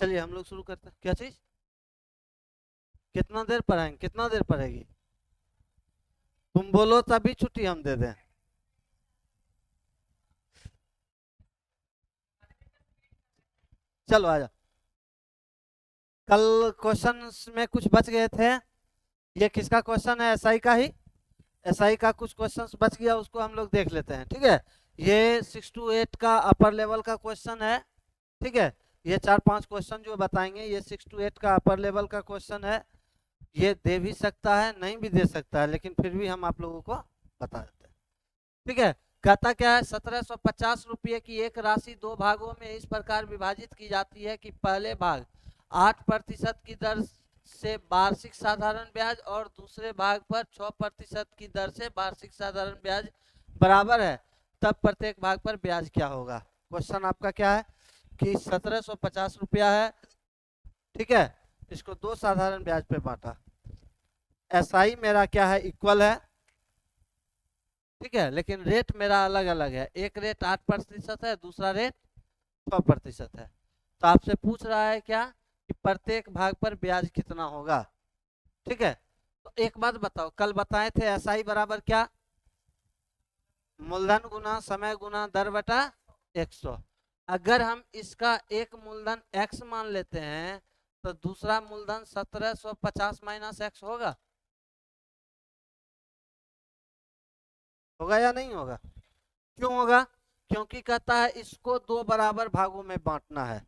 चलिए हम लोग शुरू करते हैं। क्या चीज, कितना देर पढ़ाएंगे, कितना देर पढ़ेगी? तुम बोलो तभी छुट्टी हम दे दें। चलो आजा। कल क्वेश्चन में कुछ बच गए थे। ये किसका क्वेश्चन है? एसआई का ही। एसआई का कुछ क्वेश्चन बच गया, उसको हम लोग देख लेते हैं। ठीक है, ये 6 to 8 का अपर लेवल का क्वेश्चन है। ठीक है, ये 4-5 क्वेश्चन जो बताएंगे ये 6 to 8 का अपर लेवल का क्वेश्चन है। ये दे भी सकता है, नहीं भी दे सकता है, लेकिन फिर भी हम आप लोगों को बता देते हैं। ठीक है, कहता क्या है, 1750 रुपये की एक राशि दो भागों में इस प्रकार विभाजित की जाती है कि पहले भाग 8% की दर से वार्षिक साधारण ब्याज और दूसरे भाग पर 6% की दर से वार्षिक साधारण ब्याज बराबर है, तब प्रत्येक भाग पर ब्याज क्या होगा? क्वेश्चन आपका क्या है कि 1750 रुपया है। ठीक है, इसको दो साधारण ब्याज पे बांटा। एसआई मेरा क्या है, इक्वल है। ठीक है, लेकिन रेट मेरा अलग अलग है। एक रेट 8% है, दूसरा रेट 6% है। तो आपसे पूछ रहा है क्या कि प्रत्येक भाग पर ब्याज कितना होगा। ठीक है, तो एक बात बताओ, कल बताए थे एसआई बराबर क्या? मूलधन गुना समय गुना दर बटा 100। अगर हम इसका एक मूलधन x मान लेते हैं तो दूसरा मूलधन 1750 माइनस एक्स होगा। होगा या नहीं होगा? क्यों होगा? क्योंकि कहता है इसको दो बराबर भागों में बांटना है।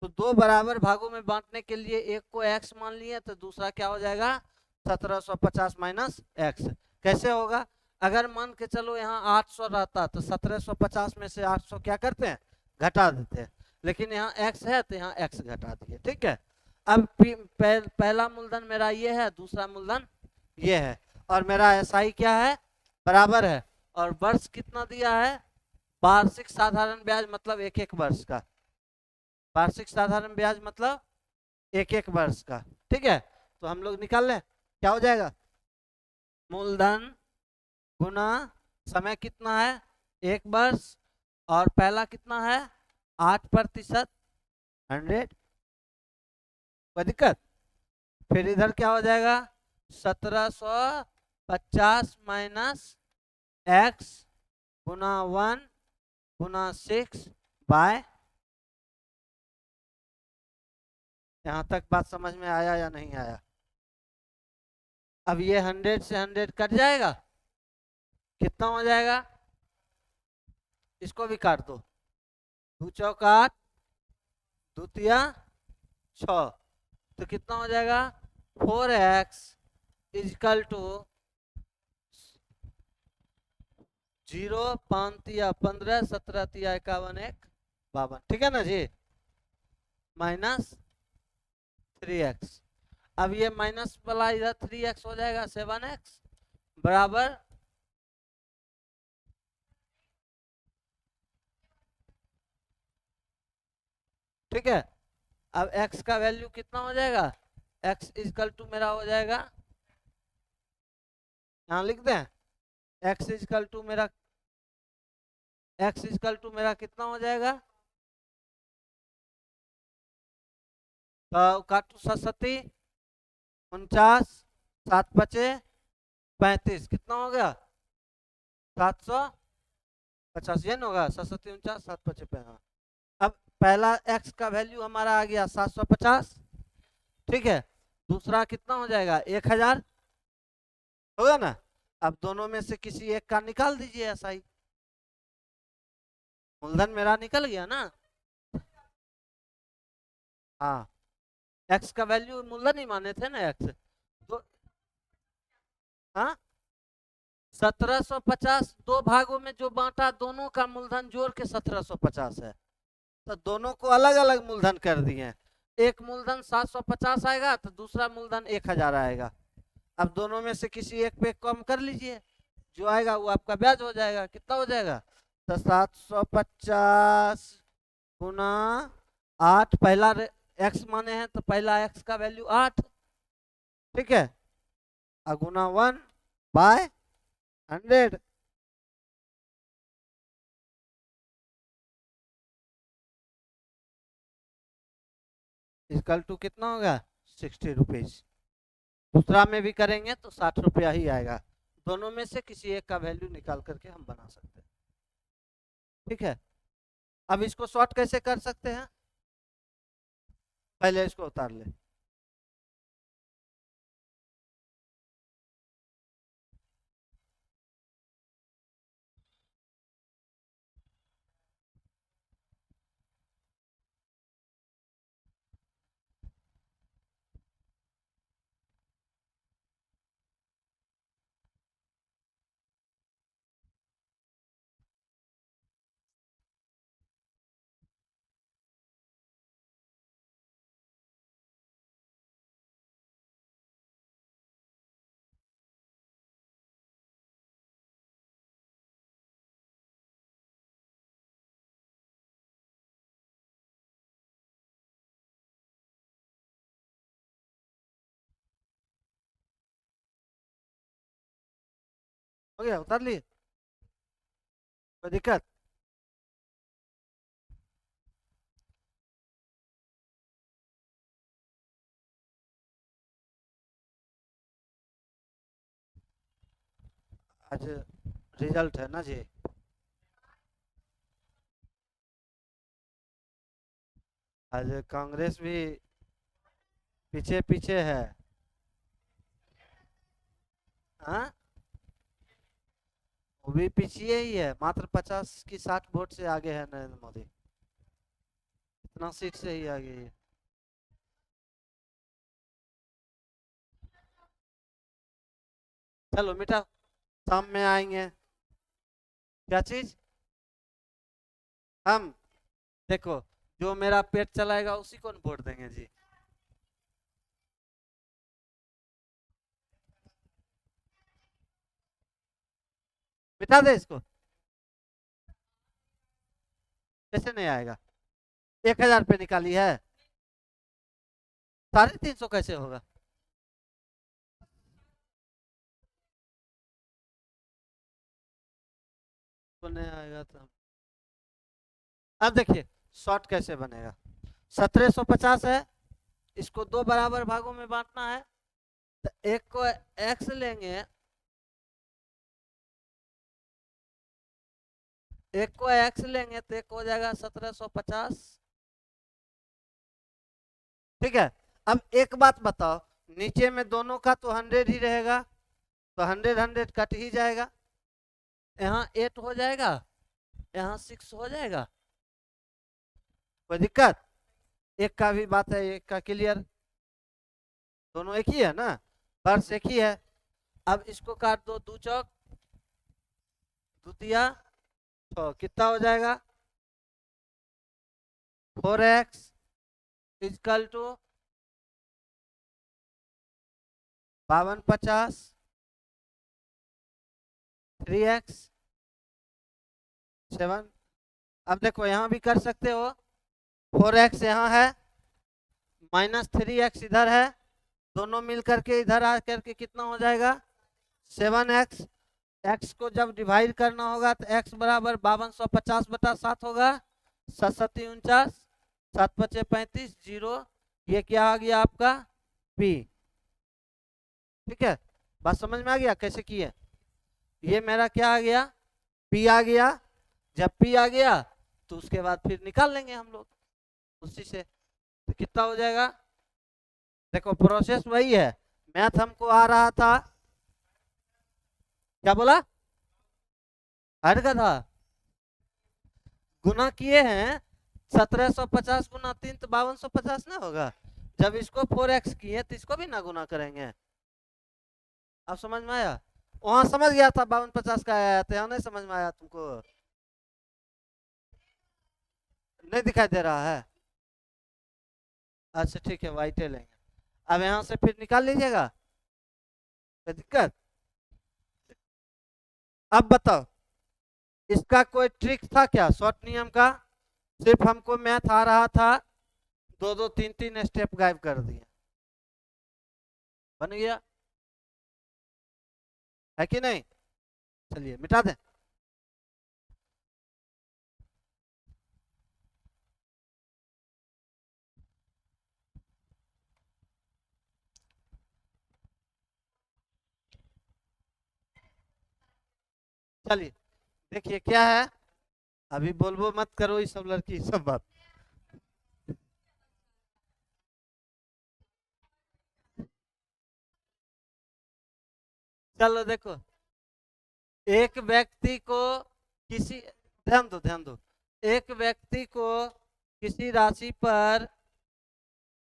तो दो बराबर भागों में बांटने के लिए एक को x मान लिए तो दूसरा क्या हो जाएगा, 1750 माइनस एक्स। कैसे होगा? अगर मान के चलो यहाँ 800 रहता तो 1750 में से 800 क्या करते हैं, घटा देते हैं। लेकिन यहाँ x है तो यहाँ x घटा दिए। ठीक है, अब पहला मूलधन मेरा ये है, दूसरा मूलधन ये है, और मेरा एसआई क्या है, बराबर है। और वर्ष कितना दिया है, वार्षिक साधारण ब्याज मतलब एक एक वर्ष का। वार्षिक साधारण ब्याज मतलब एक एक वर्ष का। ठीक है, तो हम लोग निकाल लें, क्या हो जाएगा, मूलधन गुना समय कितना है, एक वर्ष, और पहला कितना है 8%, 100। कोई दिक्कत? फिर इधर क्या हो जाएगा, 1750 माइनस एक्स गुना 1 गुना 6 बाय। यहाँ तक बात समझ में आया या नहीं आया? अब ये 100 से 100 कट जाएगा, कितना हो जाएगा, इसको भी काट दो। 2 चौक 8, द्वितीया 6, तो कितना हो जाएगा, 4x इजकल टू 0, 5 तिया 15, 17 तिया 51, 1 52। ठीक है ना जी, माइनस 3x। अब ये माइनस वाला इधर 3x हो जाएगा, 7x बराबर। ठीक है, अब x का वैल्यू कितना हो जाएगा, x इजकल टू मेरा हो जाएगा, यहाँ लिख दें, x इजकल टू मेरा, x इजकल टू मेरा कितना हो जाएगा, तो काटू 67, 49, 7×5 = 35, कितना हो गया, 750। ये ना होगा 67, 49, 7×5 हाँ। अब पहला x का वैल्यू हमारा आ गया 750। ठीक है, दूसरा कितना हो जाएगा, 1000 होगा ना। अब दोनों में से किसी एक का निकाल दीजिए एसआई। मूलधन मेरा निकल गया ना, हाँ, x का वैल्यू मूलधन ही माने थे ना x तो। हाँ, 1750 दो भागों में जो बांटा दोनों का मूलधन जोड़ के 1750 है, तो दोनों को अलग अलग मूलधन कर दिए। एक मूलधन 750 आएगा तो दूसरा मूलधन 1000 आएगा। अब दोनों में से किसी एक पे कम कर लीजिए, जो आएगा वो आपका ब्याज हो जाएगा। कितना हो जाएगा, तो 750 गुना 8, पहला एक्स माने हैं तो पहला एक्स का वैल्यू 8। ठीक है, गुना 1/100। इक्वल टू कितना होगा 60 रुपीज। दूसरा में भी करेंगे तो 60 रुपया ही आएगा। दोनों में से किसी एक का वैल्यू निकाल करके हम बना सकते हैं। ठीक है, अब इसको शॉर्ट कैसे कर सकते हैं, पहले इसको उतार ले। हो गया, उतार लिए, कोई दिक्कत? आज रिजल्ट है ना जी, आज कांग्रेस भी पीछे पीछे है। हाँ, वो भी पीछे ही है, मात्र 50 की 60 वोट से आगे है नरेंद्र मोदी, इतना सीट से ही आगे है। चलो मिटा, शाम में आएंगे। क्या चीज? हम, देखो, जो मेरा पेट चलाएगा उसी को न वोट देंगे जी। मिटा दे इसको, कैसे नहीं आएगा? 1000 पे निकाली है, 350 कैसे होगा? तो नहीं आएगा तो अब देखिए शॉर्ट कैसे बनेगा। 1750 है, इसको दो बराबर भागों में बांटना है, तो एक को एक्स लेंगे, एक को एक्स लेंगे तो एक हो जाएगा 1750। ठीक है, अब एक बात बताओ, नीचे में दोनों का तो 100 ही रहेगा, तो 100 100 कट ही जाएगा, यहाँ 8 हो जाएगा, यहाँ 6 हो जाएगा, कोई दिक्कत? एक का भी बात है, एक का क्लियर, दोनों एक ही है ना, फर्श एक ही है। अब इसको काट दो, दो चौक द्वितीया 6, कितना हो जाएगा? 4x is equal to 5250, 3x 7। अब देखो यहाँ भी कर सकते हो, 4x यहाँ है, -3x इधर है, दोनों मिल करके इधर आ करके कितना हो जाएगा 7x। x को जब डिवाइड करना होगा तो x बराबर 5250/7 होगा, 7 7 49, 7 5 35, 0, ये क्या आ गया आपका p। ठीक है, बात समझ में आ गया कैसे किए? ये मेरा क्या आ गया, p आ गया। जब p आ गया तो उसके बाद फिर निकाल लेंगे हम लोग उसी से, तो कितना हो जाएगा? देखो प्रोसेस वही है, मैथ हमको आ रहा था, क्या बोला? हट का था, गुना किए हैं, 1750 गुना 3 तो 5250 ना होगा। जब इसको 4x किए तो इसको भी ना गुना करेंगे। अब समझ में आया? वहां समझ गया था 5250 का आया था, नहीं समझ में आया तुमको? नहीं दिखाई दे रहा है? अच्छा ठीक है, वाइटे लेंगे। अब यहाँ से फिर निकाल लीजिएगा, कोई दिक्कत? अब बताओ, इसका कोई ट्रिक था क्या शॉर्ट नियम का? सिर्फ हमको मैथ आ रहा था, दो दो तीन तीन स्टेप गायब कर दिए, बन गया है कि नहीं? चलिए मिटा दें। चलिए देखिए क्या है, अभी बोलबो मत करो ये सब लड़की सब बात। चलो देखो, एक व्यक्ति को किसी, ध्यान दो ध्यान दो, एक व्यक्ति को किसी राशि पर,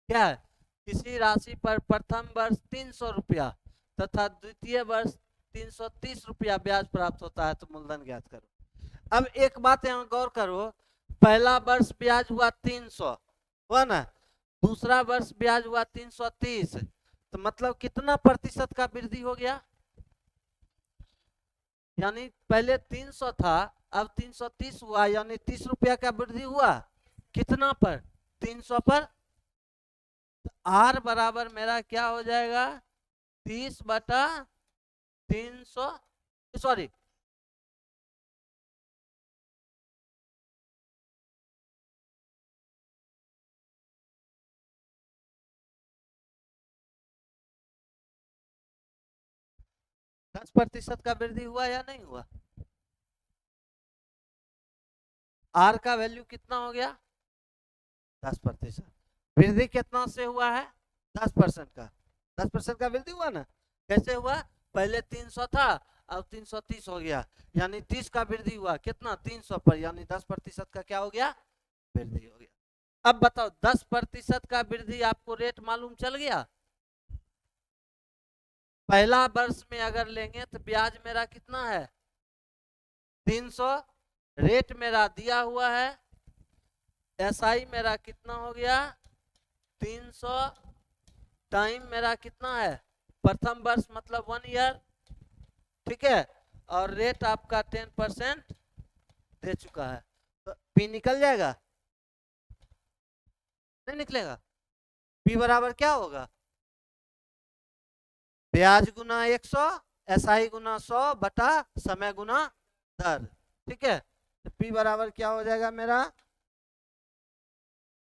क्या है, किसी राशि पर प्रथम वर्ष 300 रुपया तथा द्वितीय वर्ष 330 रुपया ब्याज प्राप्त होता है, तो मूलधन ज्ञात करो। अब एक बात यहाँ गौर करो, पहला वर्ष ब्याज हुआ 300, हुआ ना, दूसरा वर्ष ब्याज हुआ 330, तो मतलब कितना प्रतिशत का वृद्धि हो गया, यानी पहले 300 था, अब 330 हुआ, यानी 30 रुपया का वृद्धि हुआ, कितना पर, 300 पर। आर बराबर मेरा क्या हो जाएगा, 30/300, सॉरी, दस प्रतिशत का वृद्धि हुआ या नहीं हुआ, आर का वैल्यू कितना हो गया, 10%। वृद्धि कितना से हुआ है, 10% का, 10% का वृद्धि हुआ ना, कैसे हुआ, पहले 300 था, अब 330 हो गया, यानी 30 का वृद्धि हुआ, कितना, 300 पर, यानी 10% का क्या हो गया, वृद्धि हो गया। अब बताओ 10% का वृद्धि, आपको रेट मालूम चल गया, पहला वर्ष में अगर लेंगे तो ब्याज मेरा कितना है, 300, रेट मेरा दिया हुआ है, एसआई मेरा कितना हो गया, 300, टाइम मेरा कितना है, प्रथम वर्ष मतलब 1 ईयर, ठीक है, और रेट आपका 10% दे चुका है, तो पी निकल जाएगा, नहीं निकलेगा, पी बराबर क्या होगा, ब्याज गुना 100, एसआई गुना 100 बटा समय गुना दर, ठीक है, तो पी बराबर क्या हो जाएगा मेरा,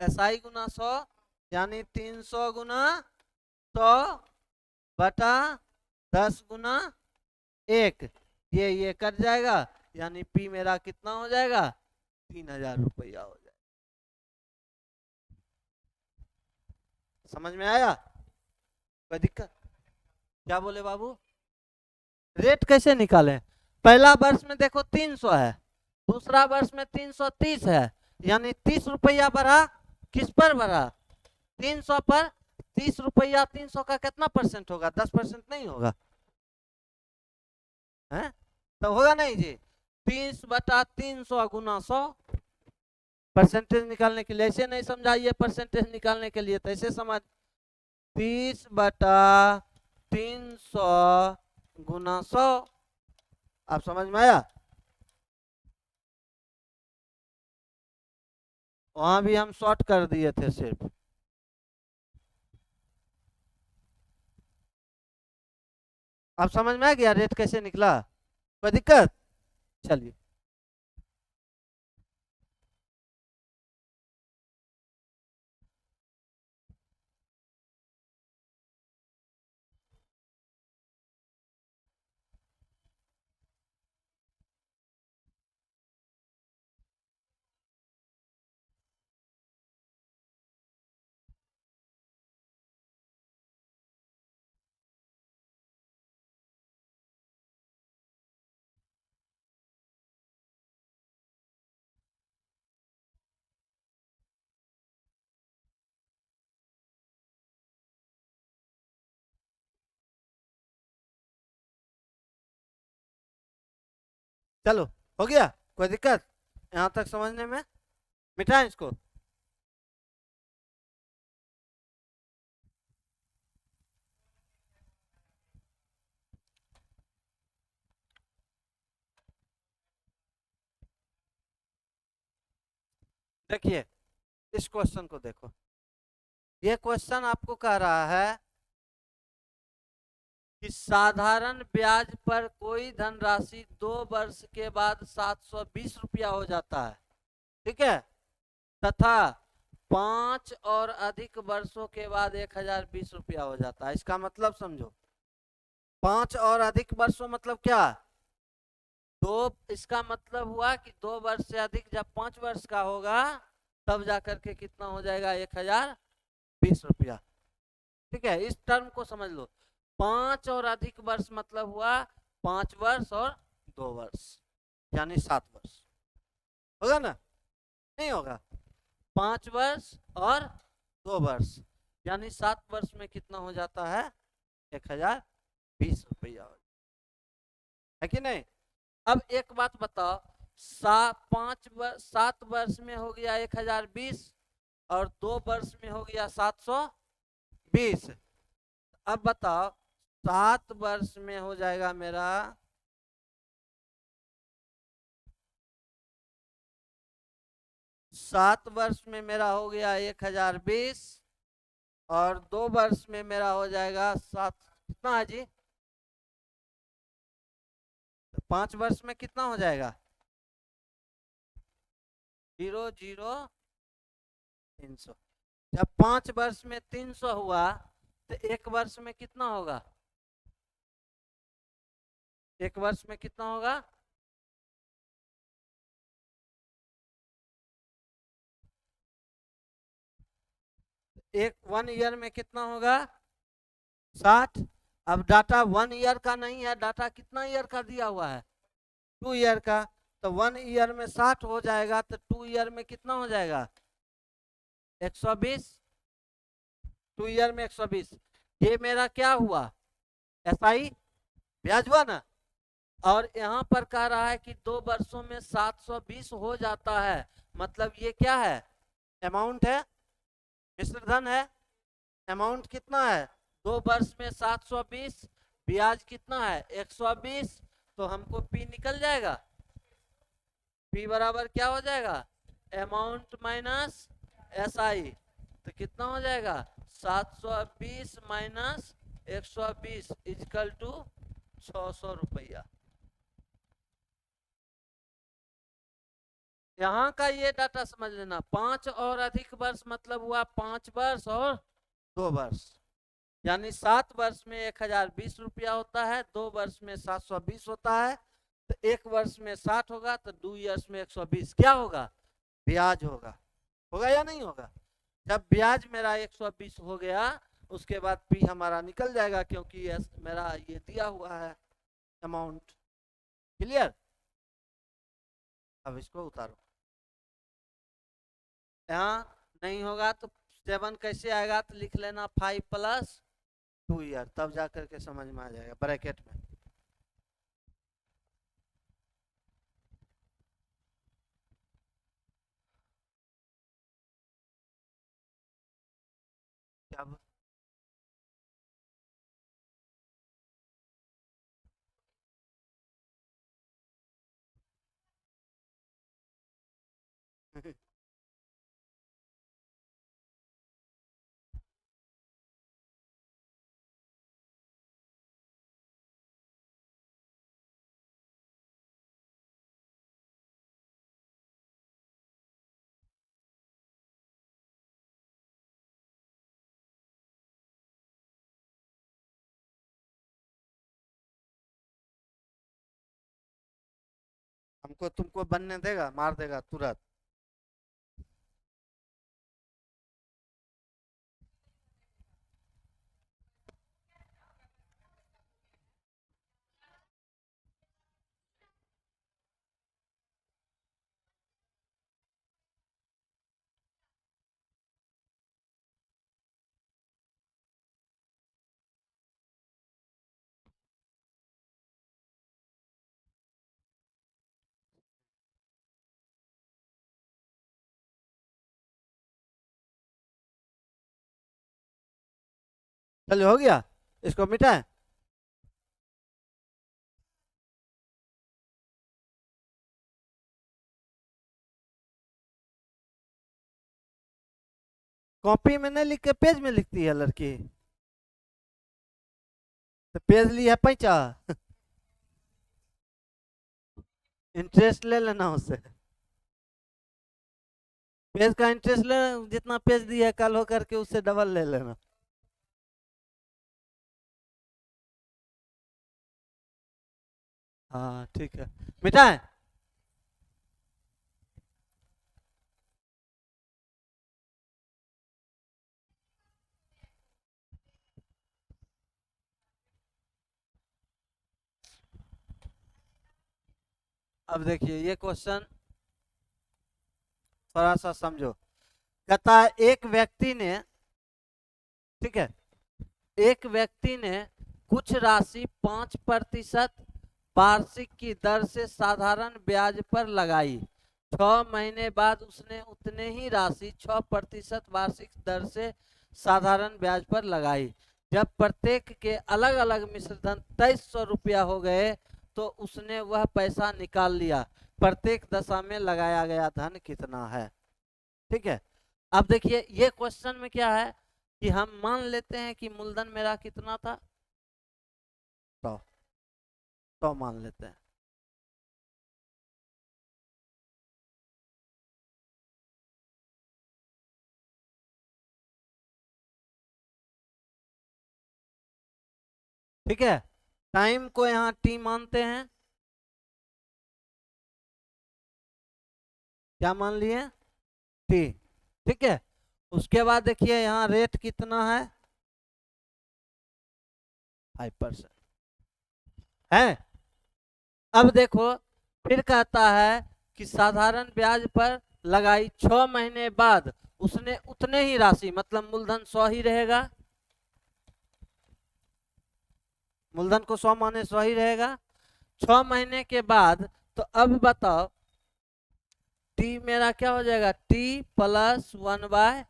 एसआई गुना 100, यानी 300 गुना 100 बटा 10 गुना 1, ये कट जाएगा, यानी पी मेरा कितना हो जाएगा, 3000 रुपया हो जाएगा। समझ में आया, कोई दिक्कत, क्या बोले बाबू, रेट कैसे निकालें, पहला वर्ष में देखो 300 है, दूसरा वर्ष में 330 है, यानी 30 रुपया बढ़ा, किस पर बढ़ा, 300 पर, 30 रुपया 300 का कितना परसेंट होगा, 10% नहीं होगा, है तो होगा नहीं जी, 30/300 गुना 100, परसेंटेज निकालने के लिए ऐसे नहीं समझाइए, परसेंटेज निकालने के लिए तो ऐसे समझ, 30/300 गुना 100, आप समझ में आया, वहां भी हम शॉर्ट कर दिए थे सिर्फ, आप समझ में आ गया रेट कैसे निकला, कोई दिक्कत, चलिए चलो, हो गया, कोई दिक्कत, यहाँ तक समझने में, मिटाएं इसको, देखिए इस क्वेश्चन को देखो, ये क्वेश्चन आपको कह रहा है कि साधारण ब्याज पर कोई धनराशि 2 वर्ष के बाद 720 रुपया हो जाता है, ठीक है, तथा 5 और अधिक वर्षों के बाद 1020 रुपया हो जाता है, इसका मतलब समझो, 5 और अधिक वर्षों मतलब क्या, दो, इसका मतलब हुआ कि 2 वर्ष से अधिक जब 5 वर्ष का होगा तब जाकर के कितना हो जाएगा, 1020 रुपया। ठीक है, इस टर्म को समझ लो। 5 और अधिक वर्ष मतलब हुआ 5 वर्ष और 2 वर्ष, यानी 7 वर्ष। होगा ना, नहीं होगा? 5 वर्ष और 2 वर्ष यानी 7 वर्ष में कितना हो जाता है, 1020 रुपया, है कि नहीं? अब एक बात बताओ, 7 वर्ष में हो गया 1020 और 2 वर्ष में हो गया 720। अब बताओ 7 वर्ष में हो जाएगा मेरा 7 वर्ष में मेरा हो गया 1020 और 2 वर्ष में मेरा हो जाएगा 7, कितना है जी? 5 वर्ष में कितना हो जाएगा, 0, 0, 300। जब 5 वर्ष में 300 हुआ तो 1 वर्ष में कितना होगा, 1 वर्ष में कितना होगा, एक 1 ईयर में कितना होगा, 60। अब डाटा 1 ईयर का नहीं है, डाटा कितना ईयर का दिया हुआ है, 2 ईयर का। तो 1 ईयर में 60 हो जाएगा तो 2 ईयर में कितना हो जाएगा, 120। 2 ईयर में 120। ये मेरा क्या हुआ, एसआई ब्याज हुआ ना। और यहाँ पर कह रहा है कि 2 वर्षों में 720 हो जाता है, मतलब ये क्या है, अमाउंट है, मिश्र धन है। अमाउंट कितना है, 2 वर्ष में 720, ब्याज कितना है 120। तो हमको पी निकल जाएगा, पी बराबर क्या हो जाएगा, अमाउंट माइनस एसआई। तो कितना हो जाएगा, 720 माइनस 120 इजकल टू 600 रुपया। यहाँ का ये डाटा समझ लेना, 5 और अधिक वर्ष मतलब हुआ 5 वर्ष और 2 वर्ष, यानी 7 वर्ष में 1020 रुपया होता है, 2 वर्ष में 720 होता है, तो 1 वर्ष में 60 होगा, तो 2 ईयर्स में 120 क्या होगा, ब्याज होगा। होगा या नहीं होगा? जब ब्याज मेरा 120 हो गया उसके बाद पी हमारा निकल जाएगा, क्योंकि मेरा ये दिया हुआ है अमाउंट। क्लियर? अब इसको उतारो, यहाँ नहीं होगा तो 7 कैसे आएगा, तो लिख लेना 5 + 2 ईयर, तब जा करके समझ में आ जाएगा ब्रैकेट में। क्या हमको तुमको बनने देगा, मार देगा तुरंत। चलो हो गया, इसको मिटाएं। कॉपी में नहीं लिख के पेज में लिखती है लड़की, तो पेज ली है पैसा। इंटरेस्ट ले लेना उससे, पेज का इंटरेस्ट ले, जितना पेज दिया है कल हो करके उससे डबल ले लेना। हाँ ठीक है, मिटाएं। अब देखिए ये क्वेश्चन थोड़ा सा समझो। कहता है एक व्यक्ति ने, ठीक है, एक व्यक्ति ने कुछ राशि 5% वार्षिक की दर से साधारण ब्याज पर लगाई। 6 महीने बाद उसने उतने ही राशि 6% वार्षिक दर से साधारण ब्याज पर लगाई। जब प्रत्येक के अलग अलग मिश्रधन 2300 रुपया हो गए तो उसने वह पैसा निकाल लिया। प्रत्येक दशा में लगाया गया धन कितना है? ठीक है। अब देखिए ये क्वेश्चन में क्या है कि हम मान लेते हैं कि मूलधन मेरा कितना था, 100। 100 मान लेते हैं। ठीक है, टाइम को यहाँ टी मानते हैं। क्या मान लिए? टी। ठीक है, उसके बाद देखिए यहाँ रेट कितना है, 5% है। अब देखो फिर कहता है कि साधारण ब्याज पर लगाई 6 महीने बाद उसने उतने ही राशि, मतलब मूलधन 100 ही रहेगा। मूलधन को 100 माने 100 ही रहेगा। 6 महीने के बाद, तो अब बताओ टी मेरा क्या हो जाएगा, T+1/2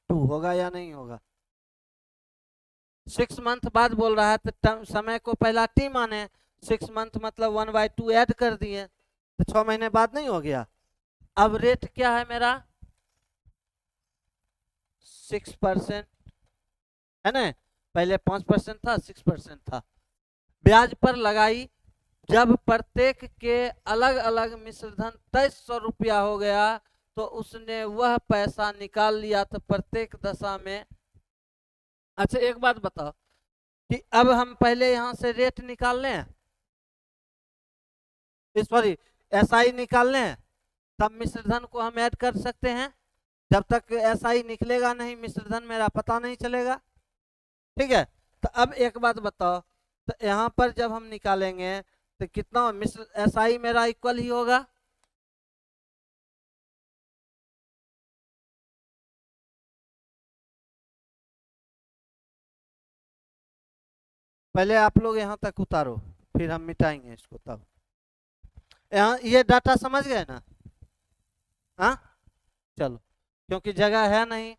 होगा या नहीं होगा? 6 मंथ बाद बोल रहा है तो समय को पहला टी माने, 6 मंथ मतलब 1/2 ऐड कर दिए तो 6 महीने बाद नहीं हो गया। अब रेट क्या है मेरा, 6% है ना, पहले 5% था, 6% था। ब्याज पर लगाई, जब प्रत्येक के अलग अलग मिश्रधन 2300 रुपया हो गया तो उसने वह पैसा निकाल लिया। तो प्रत्येक दशा में, अच्छा एक बात बताओ कि अब हम पहले यहां से रेट निकाल लें, सॉरी एसआई निकाल लें, तब मिश्रधन को हम ऐड कर सकते हैं। जब तक एसआई निकलेगा नहीं मिश्रधन मेरा पता नहीं चलेगा। ठीक है, तो अब एक बात बताओ, तो यहाँ पर जब हम निकालेंगे तो कितना मिश्र एसआई मेरा इक्वल ही होगा। पहले आप लोग यहाँ तक उतारो, फिर हम मिटाएंगे इसको तब। यहाँ ये डाटा समझ गए ना? हाँ चलो, क्योंकि जगह है नहीं।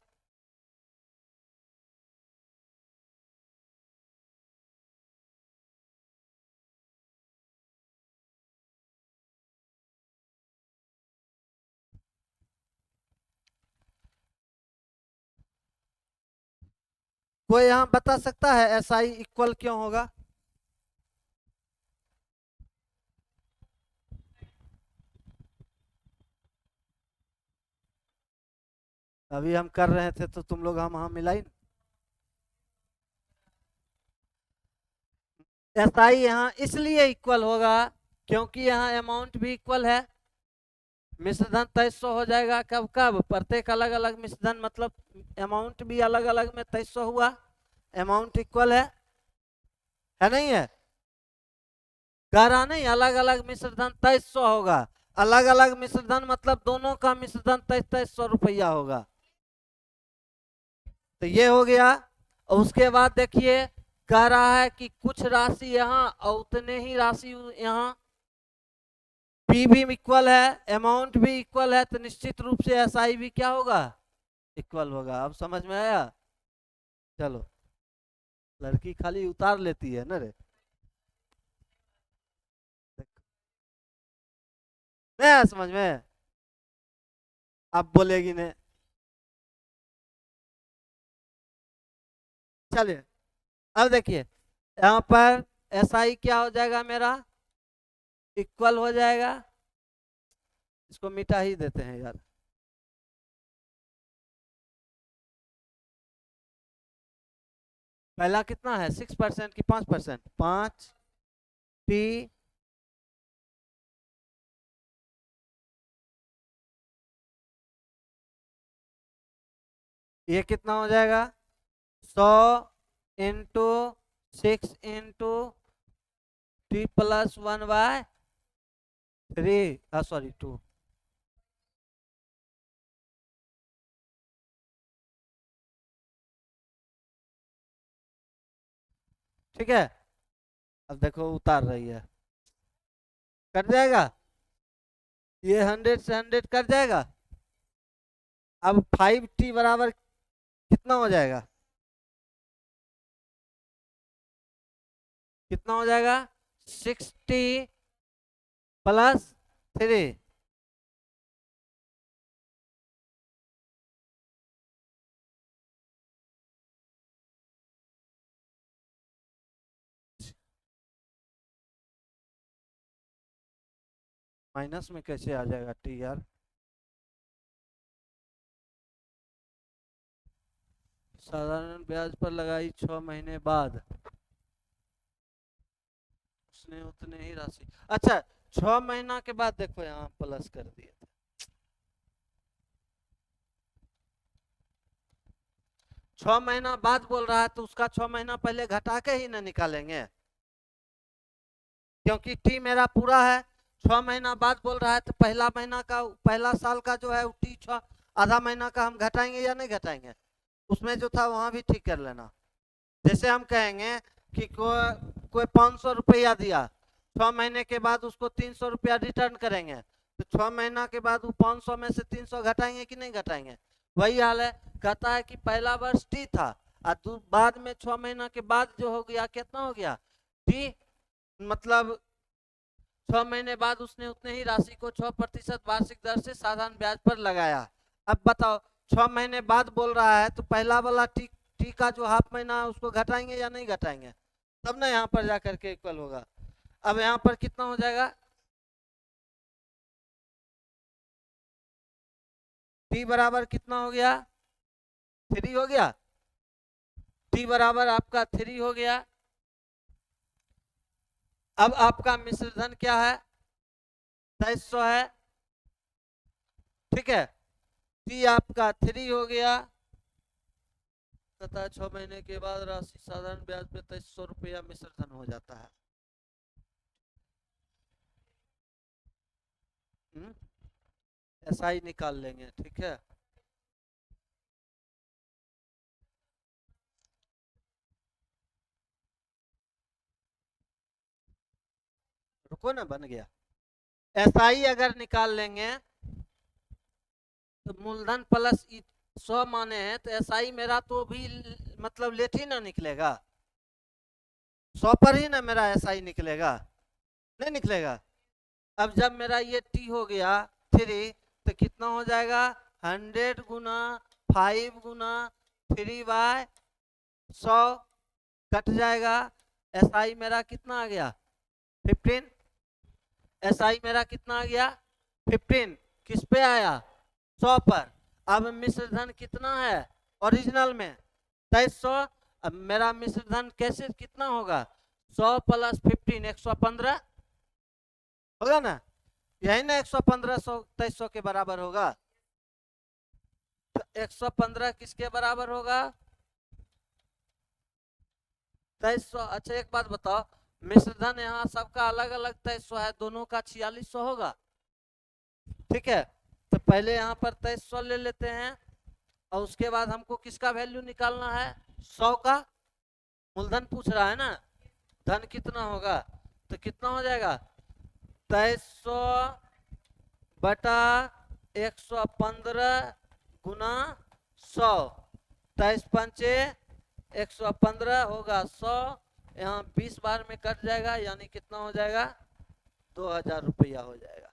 कोई यहाँ बता सकता है एसआई इक्वल क्यों होगा? अभी हम कर रहे थे तो तुम लोग हम मिलाई। एसआई यहाँ इसलिए इक्वल होगा क्योंकि यहाँ अमाउंट भी इक्वल है। मिश्रधन 2300 हो जाएगा कब कब, प्रत्येक अलग अलग मिश्रधन मतलब अमाउंट भी अलग अलग में 2300 हुआ। अमाउंट इक्वल है नहीं है? कह रहा नहीं अलग अलग मिश्रधन 2300 होगा। अलग अलग मिश्रधन मतलब दोनों का मिश्रधन 2300 रुपया होगा। तो ये हो गया। और उसके बाद देखिए कह रहा है कि कुछ राशि यहाँ और उतने ही राशि यहाँ, पी भी इक्वल है, अमाउंट भी इक्वल है, तो निश्चित रूप से एसआई भी क्या होगा, इक्वल होगा। अब समझ में आया? चलो, लड़की खाली उतार लेती है ना रे। नहीं आया समझ में? अब बोलेगी ने। चलिए अब देखिए यहाँ पर एसआई क्या हो जाएगा मेरा, इक्वल हो जाएगा। इसको मिटा ही देते हैं यार। पहला कितना है, 6% की 5%, 5 टी ये कितना हो जाएगा 100 इंटू 6 इंटू t+1/3 सॉरी 2। ठीक है, अब देखो उतार रही है, कट जाएगा, ये 100 से 100 कट जाएगा। अब 5t बराबर कितना हो जाएगा, कितना हो जाएगा 60+3। माइनस में कैसे आ जाएगा टी यार, साधारण ब्याज पर लगाई 6 महीने बाद उसने उतने ही राशि, अच्छा 6 महीना के बाद देखो यहाँ प्लस कर दिए थे। 6 महीना बाद बोल रहा है तो उसका 6 महीना पहले घटा के ही ना निकालेंगे, क्योंकि टी मेरा पूरा है। 6 महीना बाद बोल रहा है तो पहला महीना का, पहला साल का जो है वो टी 6 आधा महीना का हम घटाएंगे या नहीं घटाएंगे, उसमें जो था वहां भी ठीक कर लेना। जैसे हम कहेंगे कि कोई 500 रुपया दिया, 6 महीने के बाद उसको 300 रुपया रिटर्न करेंगे, तो 6 महीना के बाद वो 500 में से 300 घटाएंगे कि नहीं घटाएंगे, वही हाल है। कहता है कि पहला वर्ष टी था और बाद में 6 महीना के बाद जो हो गया कितना हो गया टी, मतलब 6 महीने बाद उसने उतने ही राशि को 6% वार्षिक दर से साधारण ब्याज पर लगाया। अब बताओ 6 महीने बाद बोल रहा है तो पहला वाला टी टी का जो हाफ महीना है उसको घटाएंगे या नहीं घटाएंगे, तब ना यहाँ पर जाकर के इक्वल होगा। अब यहाँ पर कितना हो जाएगा, टी बराबर कितना हो गया 3 हो गया, टी बराबर आपका 3 हो गया। अब आपका मिश्र धन क्या है 2300 है, ठीक है, टी आपका 3 हो गया, तथा 6 महीने के बाद राशि साधारण ब्याज पे 2300 रुपया मिश्र धन हो जाता है। ऐसा ही निकाल लेंगे, ठीक है। रुको ना, बन गया। ऐसा ही अगर निकाल लेंगे तो मूलधन प्लस 100 माने हैं तो ऐसा ही मेरा तो भी मतलब लेट ही ना निकलेगा, 100 पर ही ना मेरा ऐसा ही निकलेगा, नहीं निकलेगा। अब जब मेरा ये टी हो गया 3 तो कितना हो जाएगा 100 गुना 5 गुना 3/100 कट जाएगा। एसआई मेरा कितना आ गया 15, एसआई मेरा कितना आ गया 15, किस पे आया 100 पर। अब मिश्र धन कितना है ओरिजिनल में 2300, अब मेरा मिश्र धन कैसे कितना होगा 100 + 15 115 होगा ना, यही ना 115 2300 के बराबर होगा, तो 115 किसके बराबर होगा 2300। अच्छा एक बात बताओ, मिश्र धन यहाँ सबका अलग अलग 2300 है, दोनों का 4600 होगा, ठीक है। तो पहले यहाँ पर 2300 ले लेते हैं और उसके बाद हमको किसका वैल्यू निकालना है 100 का, मूलधन पूछ रहा है ना, धन कितना होगा, तो कितना हो जाएगा 2300 बटा 115 गुना 100, 23×5 115 होगा 100, यहाँ 20 बार में कट जाएगा, यानी कितना हो जाएगा 2000 रुपया हो जाएगा।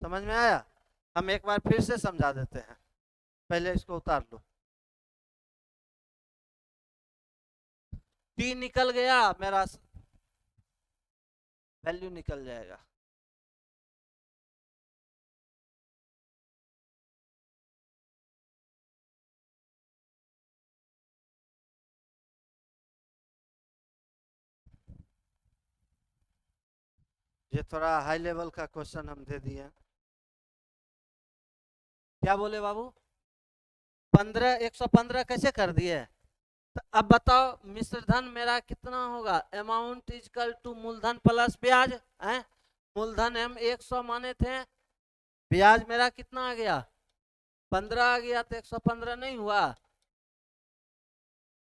समझ में आया, हम एक बार फिर से समझा देते हैं, पहले इसको उतार लो। टी निकल गया, मेरा वैल्यू निकल जाएगा। ये थोड़ा हाई लेवल का क्वेश्चन हम दे दिए। क्या बोले बाबू, 115 कैसे कर दिए? तो अब बताओ मिश्र धन मेरा कितना होगा? अमाउंट इजकल टू मूलधन प्लस ब्याज है। मूलधन हम 100 माने थे, ब्याज मेरा कितना आ गया? 15 आ गया, तो 115 नहीं हुआ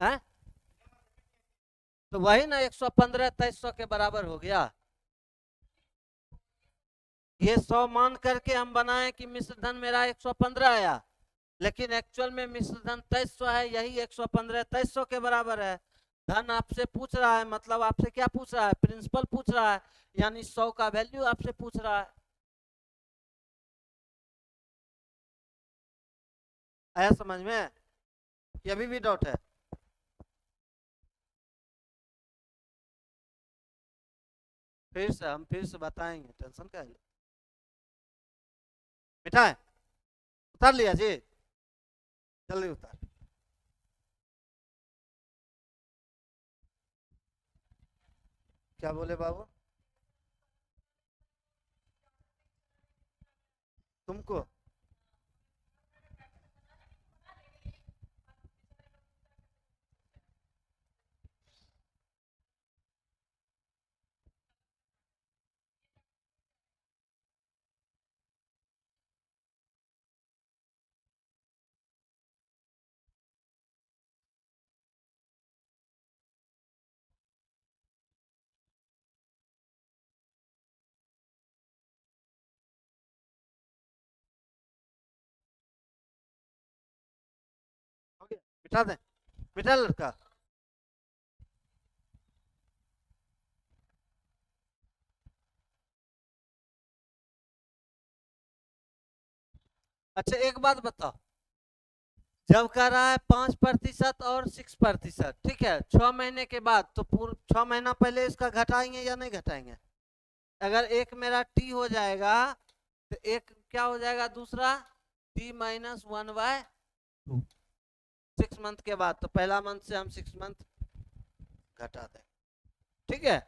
है? तो वही ना 115 2300 के बराबर हो गया। ये 100 मान करके हम बनाए कि मिश्र धन मेरा 115 आया, लेकिन एक्चुअल में मिश्र धन 2300 है, यही 115 2300 के बराबर है। धन आपसे पूछ रहा है, मतलब आपसे क्या पूछ रहा है? प्रिंसिपल पूछ रहा है, यानी 100 का वैल्यू आपसे पूछ रहा है। आया समझ में? ये अभी भी डाउट है? फिर से बताएंगे, टेंशन क्या है? मिठाई उतार लिया जी, जल्दी उतार। क्या बोले बाबू? तुमको? हो गया, मिटा दें? मिटा लड़का? अच्छा एक बात बताओ, जब कर रहा है 5% और 6%, ठीक है, 6 महीने के बाद, तो पूरे 6 महीना पहले इसका घटाएंगे या नहीं घटाएंगे? अगर एक मेरा टी हो जाएगा, तो एक क्या हो जाएगा दूसरा? T-1/2 6 मंथ के बाद, तो पहला मंथ से हम 6 मंथ घटा दें, ठीक है।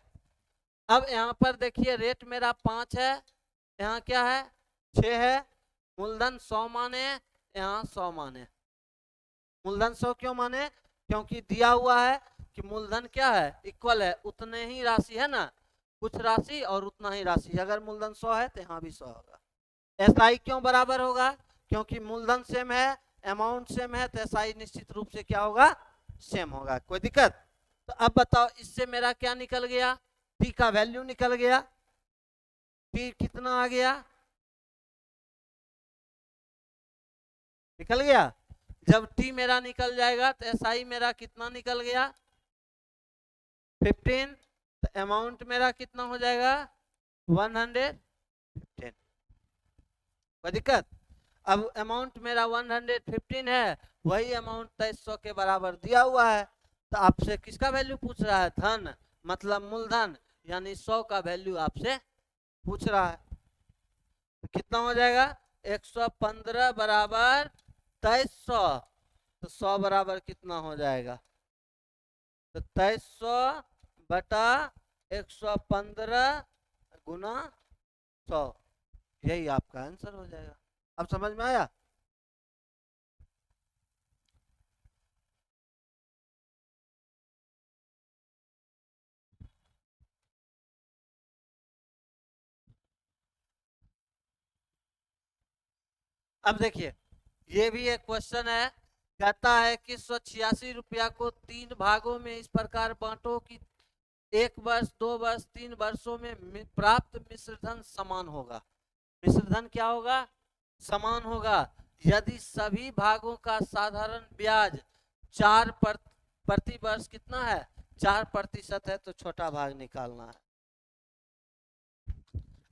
अब यहाँ पर देखिए रेट मेरा 5 है, यहाँ क्या है? 6 है। मूलधन 100 माने, यहाँ 100 माने। मूलधन 100 क्यों माने? क्योंकि दिया हुआ है कि मूलधन क्या है? इक्वल है, उतने ही राशि है ना, कुछ राशि और उतना ही राशि। अगर मूलधन 100 है तो यहाँ भी 100 होगा। एसआई क्यों बराबर होगा? क्योंकि मूलधन सेम है, अमाउंट सेम है, तो एसआई निश्चित रूप से क्या होगा? सेम होगा। कोई दिक्कत? तो अब बताओ इससे मेरा क्या निकल गया? टी का वैल्यू निकल गया। टी कितना आ गया? निकल गया। जब टी मेरा निकल जाएगा तो एसआई मेरा कितना निकल गया? 15। तो अमाउंट मेरा कितना हो जाएगा? 115। कोई दिक्कत? अब अमाउंट मेरा 115 है, वही अमाउंट 2300 के बराबर दिया हुआ है। तो आपसे किसका वैल्यू पूछ रहा है? धन, मतलब मूलधन, यानी 100 का वैल्यू आपसे पूछ रहा है। तो कितना हो जाएगा? 115 बराबर 2300, तो 100 बराबर कितना हो जाएगा? तो 2300 बटा 115 गुना 100, यही आपका आंसर हो जाएगा। अब समझ में आया? अब देखिए, ये भी एक क्वेश्चन है। कहता है कि 186 रुपया को 3 भागों में इस प्रकार बांटो कि 1 वर्ष 2 वर्ष 3 वर्षों में प्राप्त मिश्रधन समान होगा। मिश्रधन क्या होगा? समान होगा। यदि सभी भागों का साधारण ब्याज 4 प्रति वर्ष कितना है? 4% है, तो छोटा भाग निकालना है।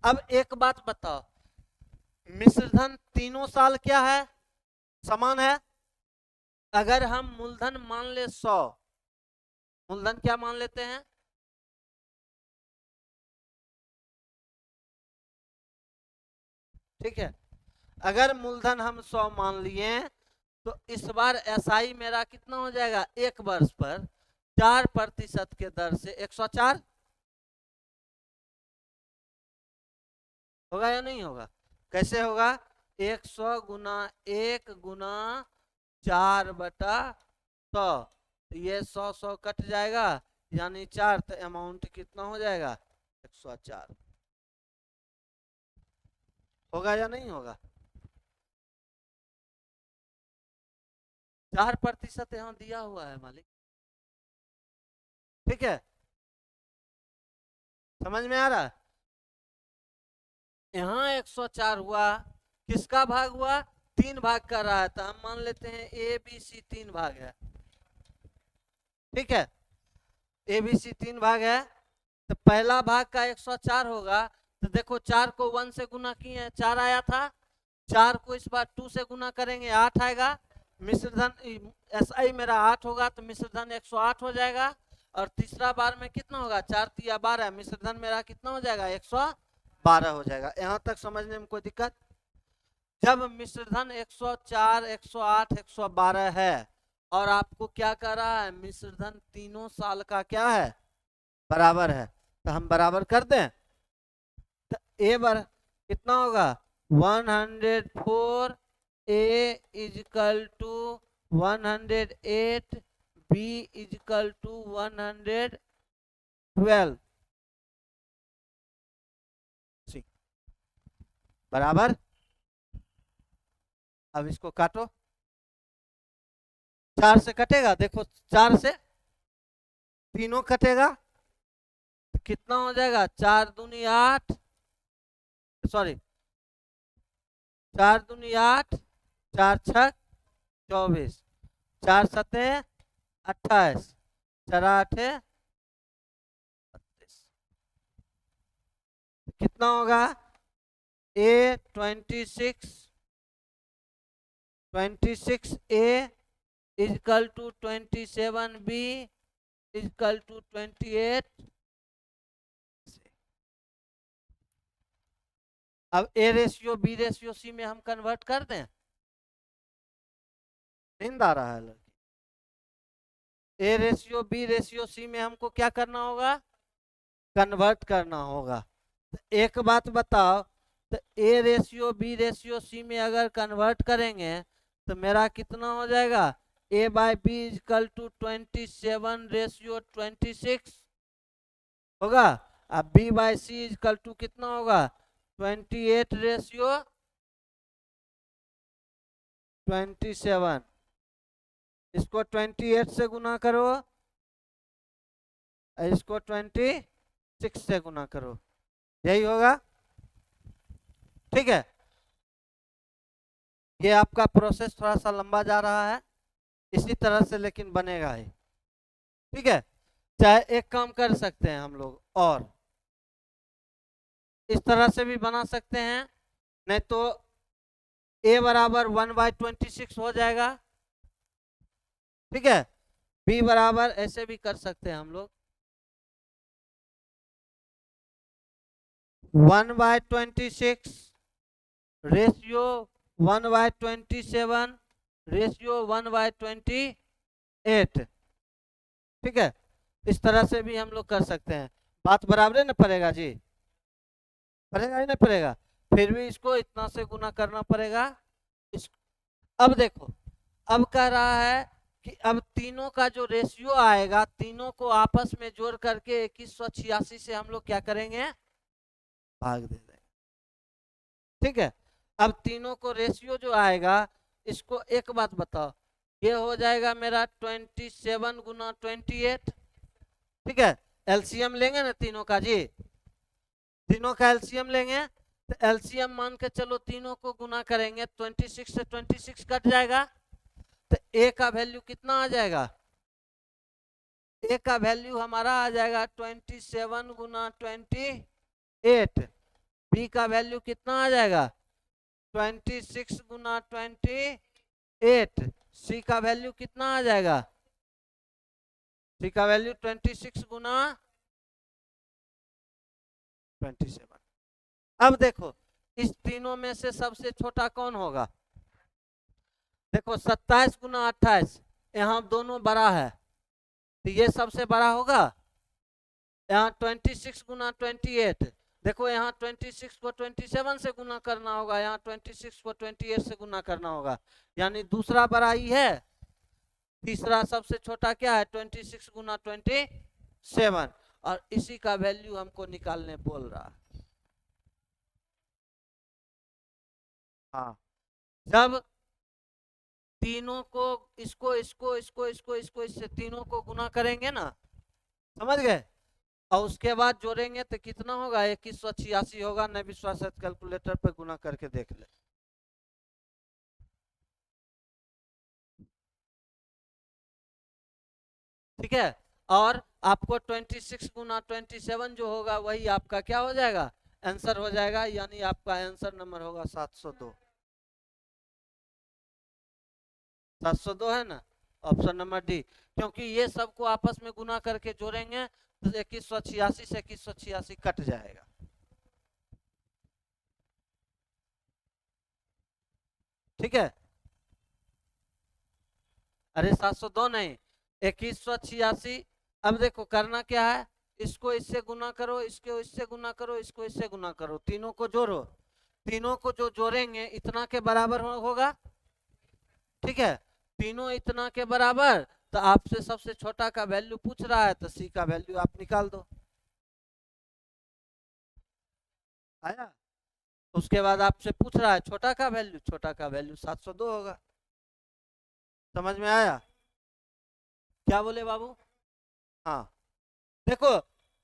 अब एक बात बताओ, मिश्रधन तीनों साल क्या है? समान है। अगर हम मूलधन मान ले 100, मूलधन क्या मान लेते हैं? ठीक है, अगर मूलधन हम 100 मान लिए, तो इस बार एसआई मेरा कितना हो जाएगा? 1 वर्ष पर 4% के दर से 104 होगा या नहीं होगा? कैसे होगा? 100 गुना 1 गुना 4/100, तो ये 100 कट जाएगा, यानी 4, तो अमाउंट कितना हो जाएगा 104। होगा या नहीं होगा? 4% यहाँ दिया हुआ है मालिक। ठीक है, समझ में आ रहा है? यहाँ 104 हुआ, किसका भाग हुआ? 3 भाग कर रहा है, तो हम मान लेते हैं ए बी सी 3 भाग है। ठीक है, ए बी सी 3 भाग है, तो पहला भाग का 104 होगा, तो देखो 4 को 1 से गुना किए 4 आया था, 4 को इस बार 2 से गुना करेंगे 8 आएगा, मिश्र धन एसआई मेरा 8 होगा, तो मिश्र धन 108 हो जाएगा। और तीसरा बार में कितना होगा? 4 तिया 12, मिश्र धन मेरा कितना हो जाएगा? 112 हो जाएगा। यहाँ तक समझने में कोई दिक्कत? जब मिश्र धन 104, 108, 112 है और आपको क्या कर रहा है? मिश्र धन तीनों साल का क्या है? बराबर है, तो हम बराबर कर दें, तो ए बार कितना होगा? 104 A equal to 108, B equal to 112, बराबर। अब इसको काटो, 4 से कटेगा, देखो 4 से तीनों कटेगा, तो कितना हो जाएगा? 4 दूनी 8, सॉरी 4 दूनी 8, 4 छक 24, 4 सते 28, 4 आठे 32, कितना होगा? A 26 A equal to 27 B equal to 28। अब A ratio B ratio C में हम कन्वर्ट कर दें। नींद आ रहा है लड़की? A ratio B ratio C में हमको क्या करना होगा? कन्वर्ट करना होगा। तो एक बात बताओ, तो A ratio B ratio C में अगर कन्वर्ट करेंगे तो मेरा कितना हो जाएगा? A by B equal to 27 ratio 26 होगा। अब B by C equal to कितना होगा? 28 रेशियो 27। इसको 28 से गुना करो, इसको 26 से गुना करो, यही होगा। ठीक है, ये आपका प्रोसेस थोड़ा सा लंबा जा रहा है, इसी तरह से लेकिन बनेगा ही। ठीक है, चाहे एक काम कर सकते हैं हम लोग, और इस तरह से भी बना सकते हैं, नहीं तो a बराबर 1/26 हो जाएगा। ठीक है, b बराबर ऐसे भी कर सकते हैं हम लोग, 1/26 रेशियो 1/27 रेशियो 1/28। ठीक है, इस तरह से भी हम लोग कर सकते हैं। बात बराबर ना पड़ेगा जी? पड़ेगा ही नहीं पड़ेगा? फिर भी इसको इतना से गुना करना पड़ेगा। अब देखो, अब कह रहा है कि अब तीनों का जो रेशियो आएगा, तीनों को आपस में जोड़ करके 2186 से हम लोग क्या करेंगे? भाग दे देंगे। ठीक है, अब तीनों को रेशियो जो आएगा, इसको एक बात बताओ, ये हो जाएगा मेरा 27 गुना 28। ठीक है, एलसीएम लेंगे ना तीनों का जी? तीनों का एलसीएम लेंगे, तो एलसीएम मान के चलो तीनों को गुना करेंगे, 26 से 26 कट जाएगा, तो ए का वैल्यू कितना आ जाएगा? ए का वैल्यू हमारा आ जाएगा 27 गुना 28। बी का वैल्यू कितना आ जाएगा? 26 गुना 28। सी का वैल्यू कितना आ जाएगा? सी का वैल्यू 26 गुना 27। अब देखो, इस तीनों में से सबसे छोटा कौन होगा? देखो 27 गुना 28, यहाँ दोनों बड़ा है, तो ये सबसे बड़ा होगा। यहाँ 26 गुना 28, देखो यहाँ 26 को 27 से गुना करना होगा, यहाँ 26 को 28 से गुना करना होगा, यानी दूसरा बड़ा ई है, तीसरा सबसे छोटा क्या है 26 गुना 27, और इसी का वैल्यू हमको निकालने बोल रहा है। हाँ, जब तीनों को इसको इससे तीनों को गुना करेंगे ना, समझ गए, और उसके बाद जोड़ेंगे तो कितना होगा 2186 होगा। न विश्वास है कैलकुलेटर पे गुना करके देख ले। ठीक है, और आपको 26 गुना 27 जो होगा वही आपका क्या हो जाएगा, आंसर हो जाएगा, यानी आपका आंसर नंबर होगा 702। 702 है ना, ऑप्शन नंबर डी, क्योंकि ये सबको आपस में गुना करके जोड़ेंगे तो 2186 से 2186 कट जाएगा। ठीक है, अरे 702 नहीं, 2186। अब देखो करना क्या है, इसको इससे गुना करो, इसको इससे गुना करो, इसको इससे गुना करो, तीनों को जोड़ो, तीनों को जो जोड़ेंगे इतना के बराबर होगा। ठीक है, तीनों इतना के बराबर, तो आपसे सबसे छोटा का वैल्यू पूछ रहा है, तो सी का वैल्यू आप निकाल दो। आया, उसके बाद आपसे पूछ रहा है छोटा का वैल्यू, छोटा का वैल्यू 702 होगा। समझ में आया? क्या बोले बाबू? हाँ, देखो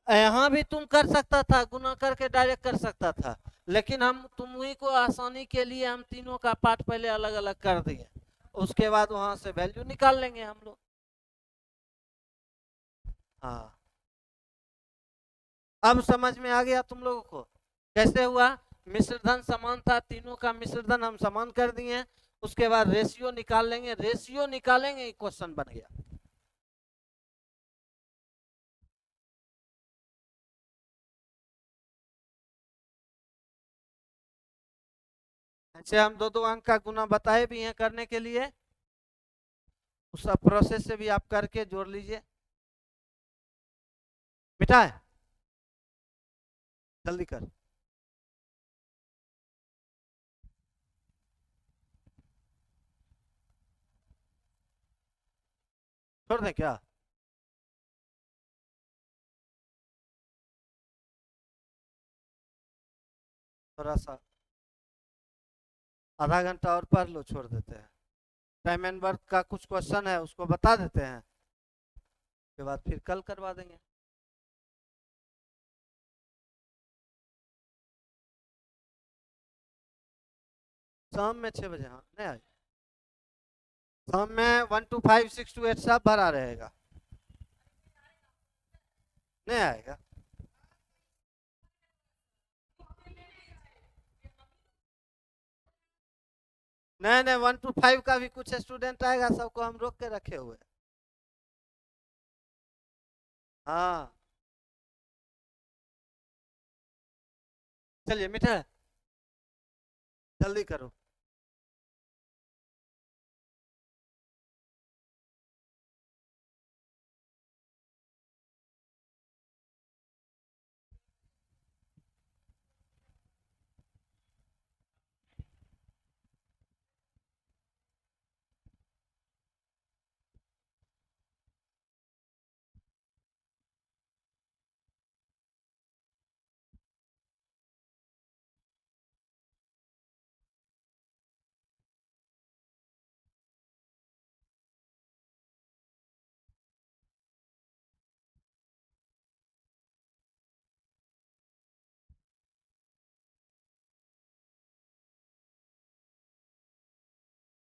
यहाँ भी तुम कर सकता था, गुना करके डायरेक्ट कर सकता था, लेकिन हम तुम्ही को आसानी के लिए हम तीनों का पार्ट पहले अलग अलग कर दिए, उसके बाद वहां से वैल्यू निकाल लेंगे हम लोग। हाँ, अब समझ में आ गया तुम लोगों को कैसे हुआ? मिश्र धन समान था, तीनों का मिश्र धन हम समान कर दिए, उसके बाद रेशियो निकाल लेंगे, रेशियो निकालेंगे, क्वेश्चन बन गया। ऐसे हम दो दो अंक का गुना बताए भी हैं करने के लिए, उस प्रोसेस से भी आप करके जोड़ लीजिए। मिटा है, जल्दी कर। छोड़ दें क्या? थोड़ा सा आधा घंटा और पढ़ लो, छोड़ देते हैं। टाइम एंड वर्क का कुछ क्वेश्चन है उसको बता देते हैं, उसके बाद फिर कल करवा देंगे। शाम में 6 बजे, हाँ नहीं आए, शाम में 1 2 5 6 2 8 सब भरा रहेगा, नहीं आएगा। नहीं नहीं, 1 to 5 का भी कुछ स्टूडेंट आएगा, सबको हम रोक के रखे हुए। हाँ, चलिए मीठा, जल्दी करो।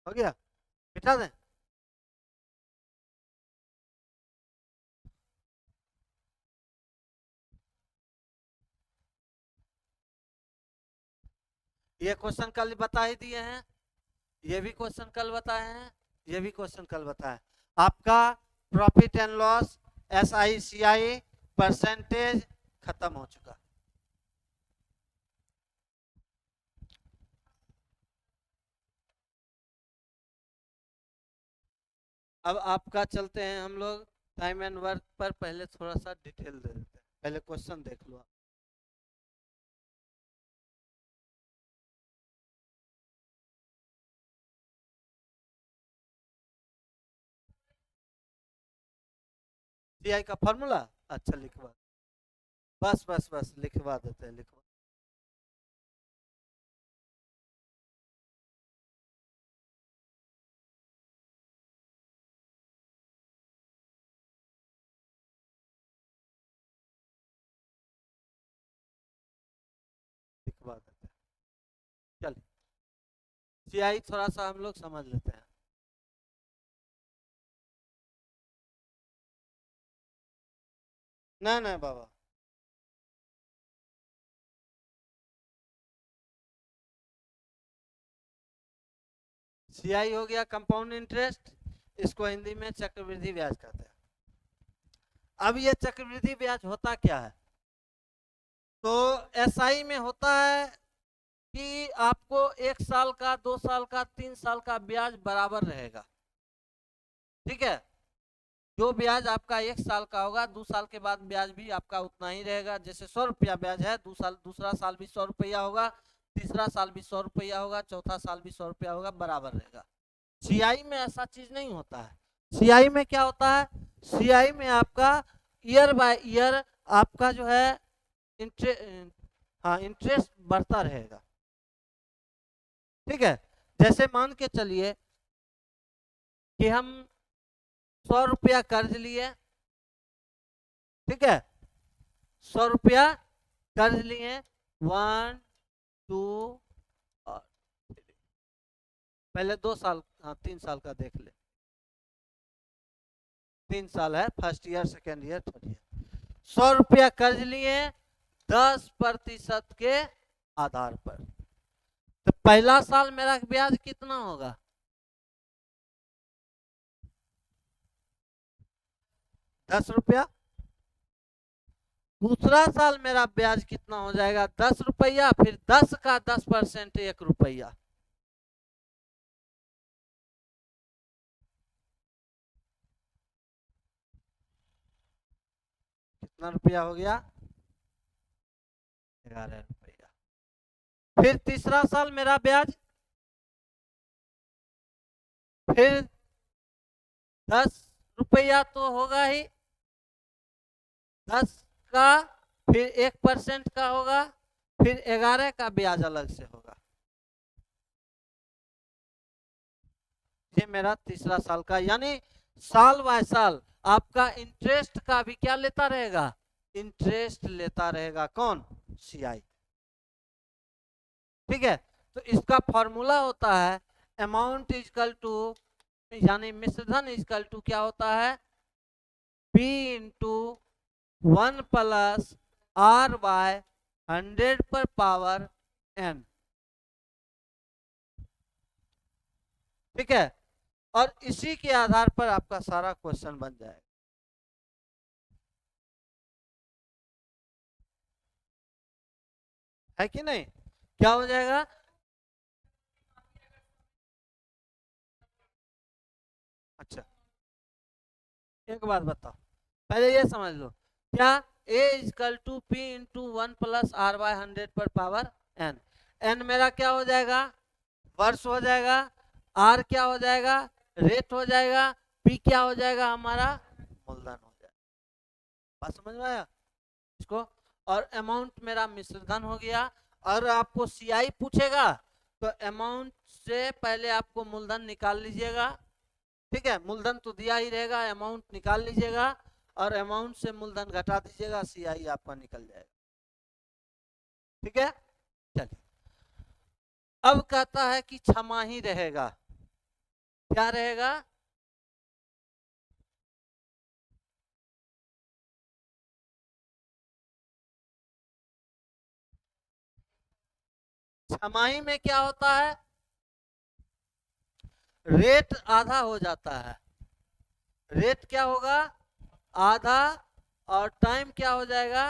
हो गया, मिटा दें। ये क्वेश्चन कल बता ही दिए हैं, ये भी क्वेश्चन कल बताए हैं, ये भी क्वेश्चन कल बताए। आपका profit and loss SICI percentage खत्म हो चुका। अब आपका चलते हैं हम लोग टाइम एंड वर्क पर, पहले थोड़ा सा डिटेल दे देते हैं, पहले क्वेश्चन देख लो। सीआई का फॉर्मूला, अच्छा लिखवा, बस बस बस लिखवा देते हैं, लिखवा। लिखवा देते हैं, चलिए। सीआई थोड़ा सा हम लोग समझ लेते हैं। नहीं नहीं बाबा, सीआई हो गया कंपाउंड इंटरेस्ट, इसको हिंदी में चक्रवृद्धि ब्याज कहते हैं। अब ये चक्रवृद्धि ब्याज होता क्या है? तो एसआई में होता है कि आपको 1 साल का, 2 साल का, 3 साल का ब्याज बराबर रहेगा। ठीक है, जो ब्याज आपका 1 साल का होगा, 2 साल के बाद ब्याज भी आपका उतना ही रहेगा। जैसे 100 रुपया ब्याज है, दूसरा साल भी 100 रुपया होगा, तीसरा साल भी 100 रुपया होगा, चौथा साल भी 100 रुपया होगा, बराबर रहेगा। सीआई में ऐसा चीज नहीं होता है। सीआई में क्या होता है? सीआई में आपका ईयर बाय ईयर आपका जो है हाँ इंटरेस्ट बढ़ता रहेगा। ठीक है, जैसे मान के चलिए कि हम 100 रुपया कर्ज लिए। ठीक है, 100 रुपया कर्ज लिए, 1 2 और 3। पहले 2 साल, हाँ 3 साल का देख ले। 3 साल है, first year, second year, third year. 100 रुपया कर्ज लिए 10% के आधार पर। तो पहला साल मेरा ब्याज कितना होगा? 10 रुपया। दूसरा साल मेरा ब्याज कितना हो जाएगा? 10 रुपया, फिर 10 का 10% 1 रुपया। कितना रुपया हो गया? 11 रुपया। फिर तीसरा साल मेरा ब्याज फिर 10 रुपया तो होगा ही, 10 का, फिर 1% का होगा, फिर 11 का ब्याज अलग से होगा। ये मेरा तीसरा साल का, यानी साल बाय साल आपका इंटरेस्ट का भी क्या लेता रहेगा? इंटरेस्ट लेता रहेगा। कौन? सीआई। ठीक है, तो इसका फॉर्मूला होता है अमाउंट इजकल टू, यानी मिश्रधन इजकल टू क्या होता है? P इंटू 1+R/100 पर पावर n। ठीक है, और इसी के आधार पर आपका सारा क्वेश्चन बन जाएगा। है कि नहीं? क्या हो जाएगा? अच्छा, एक बात बताओ, पहले ये समझ लो, क्या A equal to P into 1+R/100 पर पावर n। n मेरा क्या हो जाएगा? वर्ष हो जाएगा। R क्या हो जाएगा? रेट हो जाएगा। P क्या हो जाएगा? हमारा मूलधन हो जाएगा। बात समझ में आया इसको? और अमाउंट मेरा मिश्रधन हो गया। और आपको सीआई पूछेगा तो अमाउंट से पहले आपको मूलधन निकाल लीजिएगा। ठीक है, मूलधन तो दिया ही रहेगा, अमाउंट निकाल लीजिएगा और अमाउंट से मूलधन घटा दीजिएगा, सीआई आपका निकल जाएगा। ठीक है, चलिए। अब कहता है कि छमाही रहेगा। क्या रहेगा? छमाही में क्या होता है? रेट आधा हो जाता है। रेट क्या होगा? आधा। और टाइम क्या हो जाएगा?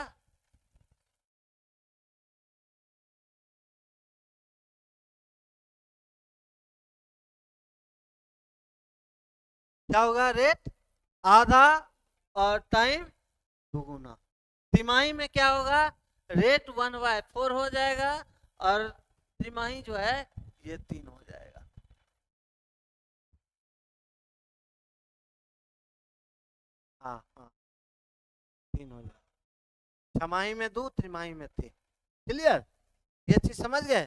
क्या होगा? रेट आधा और टाइम दुगुना। तिमाही में क्या होगा? रेट 1/4 हो जाएगा और तिमाही जो है ये 3 हो जाएगा। हाँ हाँ, 3 हो जाएगा। छमाही में 2, त्रिमाही में 3। क्लियर? ये चीज समझ गए?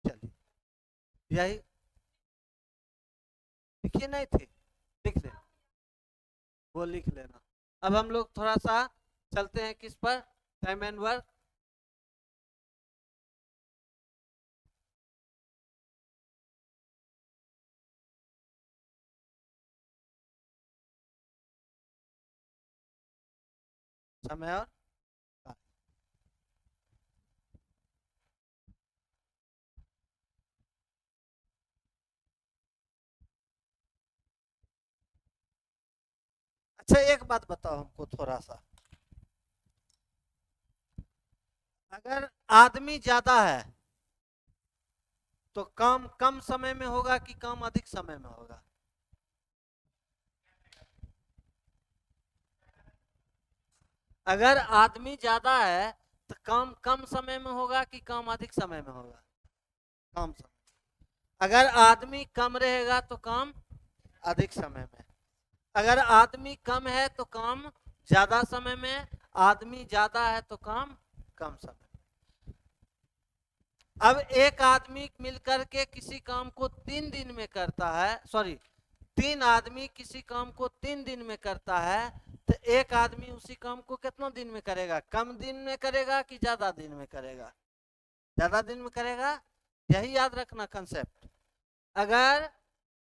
चलिए यही लिखिए, नहीं थी लिख ले, वो लिख लेना। अब हम लोग थोड़ा सा चलते हैं किस पर, टाइम एंड वर्क। समय और कार्य। अच्छा एक बात बताओ हमको थोड़ा सा, अगर आदमी ज्यादा है तो काम कम समय में होगा कि काम अधिक समय में होगा? अगर आदमी ज्यादा है तो काम कम समय में होगा कि काम अधिक समय में होगा? कम समय। अगर आदमी कम रहेगा तो काम अधिक समय में, अगर आदमी कम है तो काम ज्यादा समय में, आदमी ज्यादा है तो काम कम समय। अब एक आदमी मिलकर के किसी काम को 3 दिन में करता है, सॉरी 3 आदमी किसी काम को 3 दिन में करता है, तो एक आदमी उसी काम को कितना दिन में करेगा? कम दिन में करेगा कि ज्यादा दिन में करेगा? ज्यादा दिन में करेगा। यही याद रखना कंसेप्ट। अगर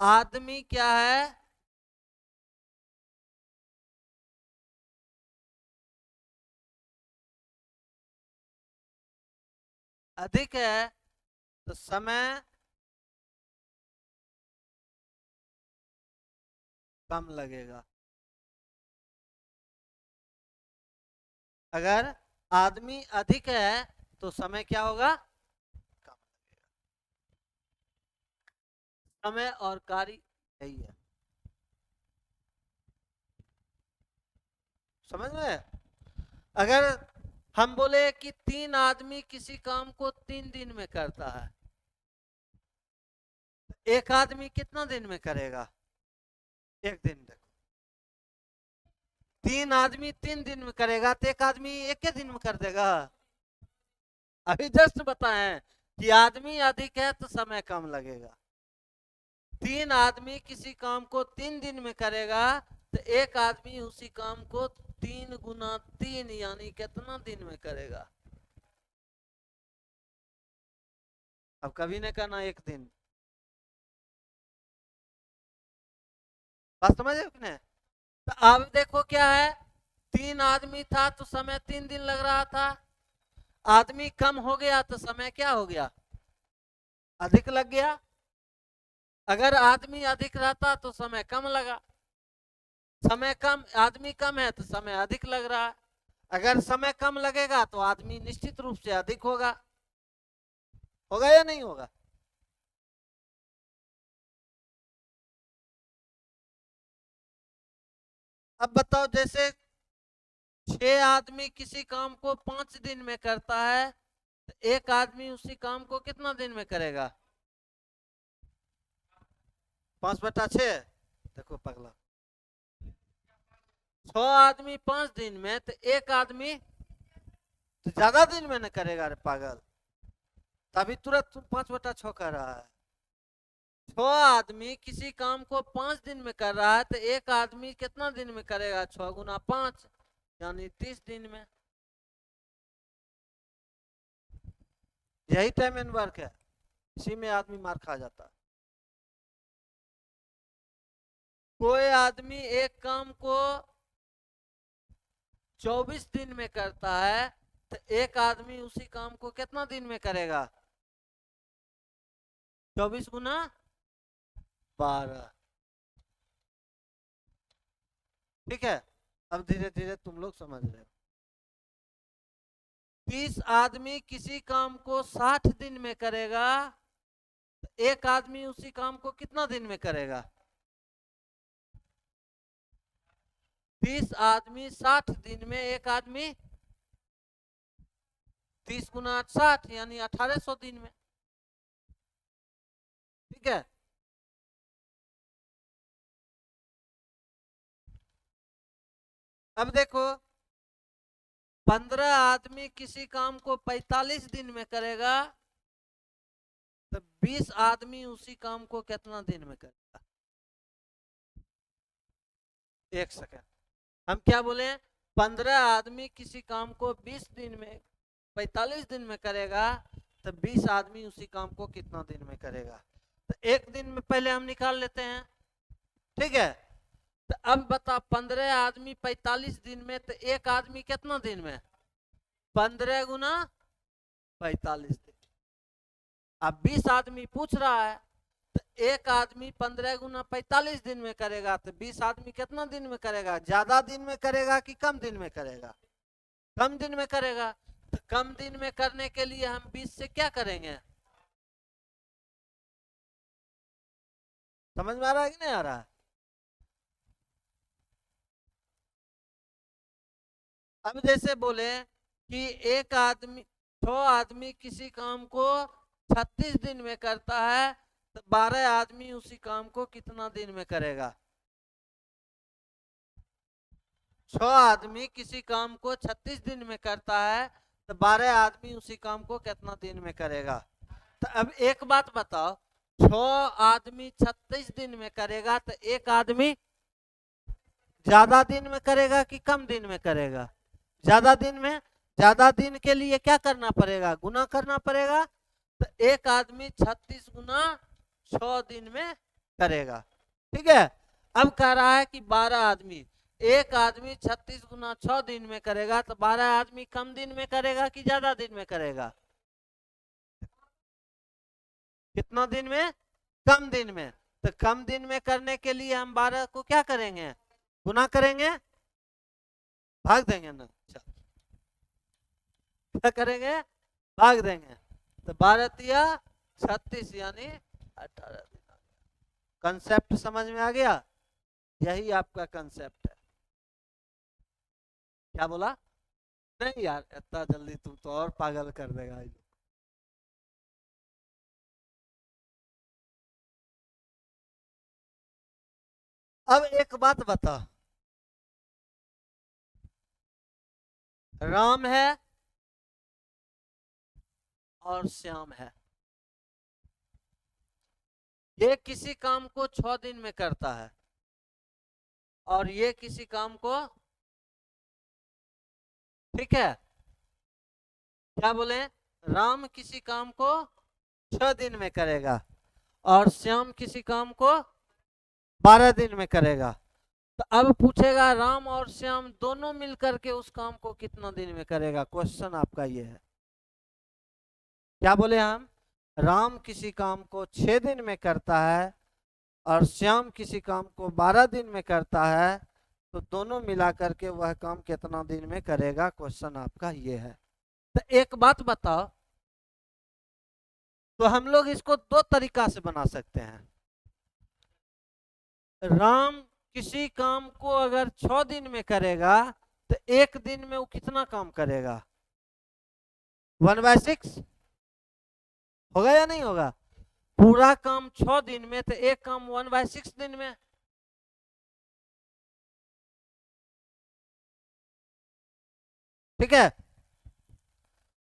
आदमी क्या है, अधिक है तो समय कम लगेगा। अगर आदमी अधिक है तो समय क्या होगा? कम लगेगा। समय और कार्य यही है, समझ में? अगर हम बोले कि 3 आदमी किसी काम को 3 दिन में करता है, एक आदमी कितना दिन में करेगा? एक दिन। देखो 3 आदमी 3 दिन में करेगा तो एक आदमी एक दिन में कर देगा। अभी जस्ट बताएं कि आदमी अधिक है तो समय कम लगेगा। 3 आदमी किसी काम को 3 दिन में करेगा तो एक आदमी उसी काम को 3 गुना 3 यानी कितना दिन में करेगा? अब कभी नहीं करना एक दिन। बात समझ नहीं? तो अब देखो क्या है, 3 आदमी था तो समय 3 दिन लग रहा था, आदमी कम हो गया तो समय क्या हो गया? अधिक लग गया। अगर आदमी अधिक रहता तो समय कम लगा, समय कम, आदमी कम है तो समय अधिक लग रहा है। अगर समय कम लगेगा तो आदमी निश्चित रूप से अधिक होगा। होगा या नहीं होगा? अब बताओ, जैसे 6 आदमी किसी काम को 5 दिन में करता है तो एक आदमी उसी काम को कितना दिन में करेगा? 5/6। देखो पगला, 6 आदमी 5 दिन में तो एक आदमी तो ज्यादा दिन में न करेगा रे पागल, तभी तुरंत तुम 5/6 कर रहा है। 6 आदमी किसी काम को 5 दिन में कर रहा है तो एक आदमी कितना दिन में करेगा? 6 गुना 5 यानी 30 दिन में। यही टाइम एंड वर्क है, इसी में आदमी मार खा जाता है। कोई आदमी एक काम को 24 दिन में करता है तो एक आदमी उसी काम को कितना दिन में करेगा? 24 गुना 12। ठीक है? अब धीरे धीरे तुम लोग समझ रहे हो। 30 आदमी किसी काम को 60 दिन में करेगा तो एक आदमी उसी काम को कितना दिन में करेगा? 30 आदमी 60 दिन में, एक आदमी 30 गुना 60 यानी 1800 दिन में। ठीक है? अब देखो 15 आदमी किसी काम को 45 दिन में करेगा तो 20 आदमी उसी काम को कितना दिन में करेगा? एक सेकेंड, हम क्या बोले? 15 आदमी किसी काम को 20 दिन में 45 दिन में करेगा तो 20 आदमी उसी काम को कितना दिन में करेगा? तो एक दिन में पहले हम निकाल लेते हैं, ठीक है। तो अब बता, 15 आदमी 45 दिन में, तो एक आदमी कितना दिन में? 15 गुना 45 दिन। अब 20 आदमी पूछ रहा है, तो एक आदमी 15 गुना 45 दिन में करेगा तो 20 आदमी कितना दिन में करेगा? ज्यादा दिन में करेगा कि कम दिन में करेगा? कम दिन में करेगा। तो कम दिन में करने के लिए हम 20 से क्या करेंगे? समझ में आ रहा है कि नहीं आ रहा है? अब जैसे बोले कि एक आदमी 6 आदमी किसी काम को 36 दिन में करता है तो 12 आदमी उसी काम को कितना दिन में करेगा? 6 आदमी किसी काम को 36 दिन में करता है तो 12 आदमी उसी काम को कितना दिन में करेगा? तो अब एक बात बताओ, 6 आदमी 36 दिन में करेगा तो एक आदमी ज्यादा दिन में करेगा कि कम दिन में करेगा? ज्यादा दिन में। ज्यादा दिन के लिए क्या करना पड़ेगा? गुना करना पड़ेगा। तो एक आदमी 36 गुना 6 दिन में करेगा, ठीक है। अब कह रहा है कि 12 आदमी, एक आदमी 36 गुना 6 दिन में करेगा तो 12 आदमी कम दिन में करेगा कि ज्यादा दिन में करेगा? कितना दिन में? कम दिन में। तो कम दिन में करने के लिए हम 12 को क्या करेंगे? गुना करेंगे, भाग देंगे ना? क्या करेंगे? भाग देंगे। तो 12 तिया 36 यानी 18 दिन। कंसेप्ट समझ में आ गया? यही आपका कंसेप्ट है। क्या बोला? नहीं यार, इतना जल्दी तुम तो और पागल कर देगा। अब एक बात बता, राम है और श्याम है, ये किसी काम को 6 दिन में करता है और ये किसी काम को, ठीक है, क्या बोले? राम किसी काम को 6 दिन में करेगा और श्याम किसी काम को 12 दिन में करेगा। तो अब पूछेगा राम और श्याम दोनों मिलकर के उस काम को कितना दिन में करेगा? क्वेश्चन आपका ये है। क्या बोले हम? राम किसी काम को 6 दिन में करता है और श्याम किसी काम को 12 दिन में करता है, तो दोनों मिलाकर के वह काम कितना दिन में करेगा? क्वेश्चन आपका ये है। तो एक बात बताओ, तो हम लोग इसको दो तरीका से बना सकते हैं। राम किसी काम को अगर 6 दिन में करेगा तो एक दिन में वो कितना काम करेगा? 1/6 होगा या नहीं होगा? पूरा काम 6 दिन में तो एक काम 1/6 दिन में। ठीक है।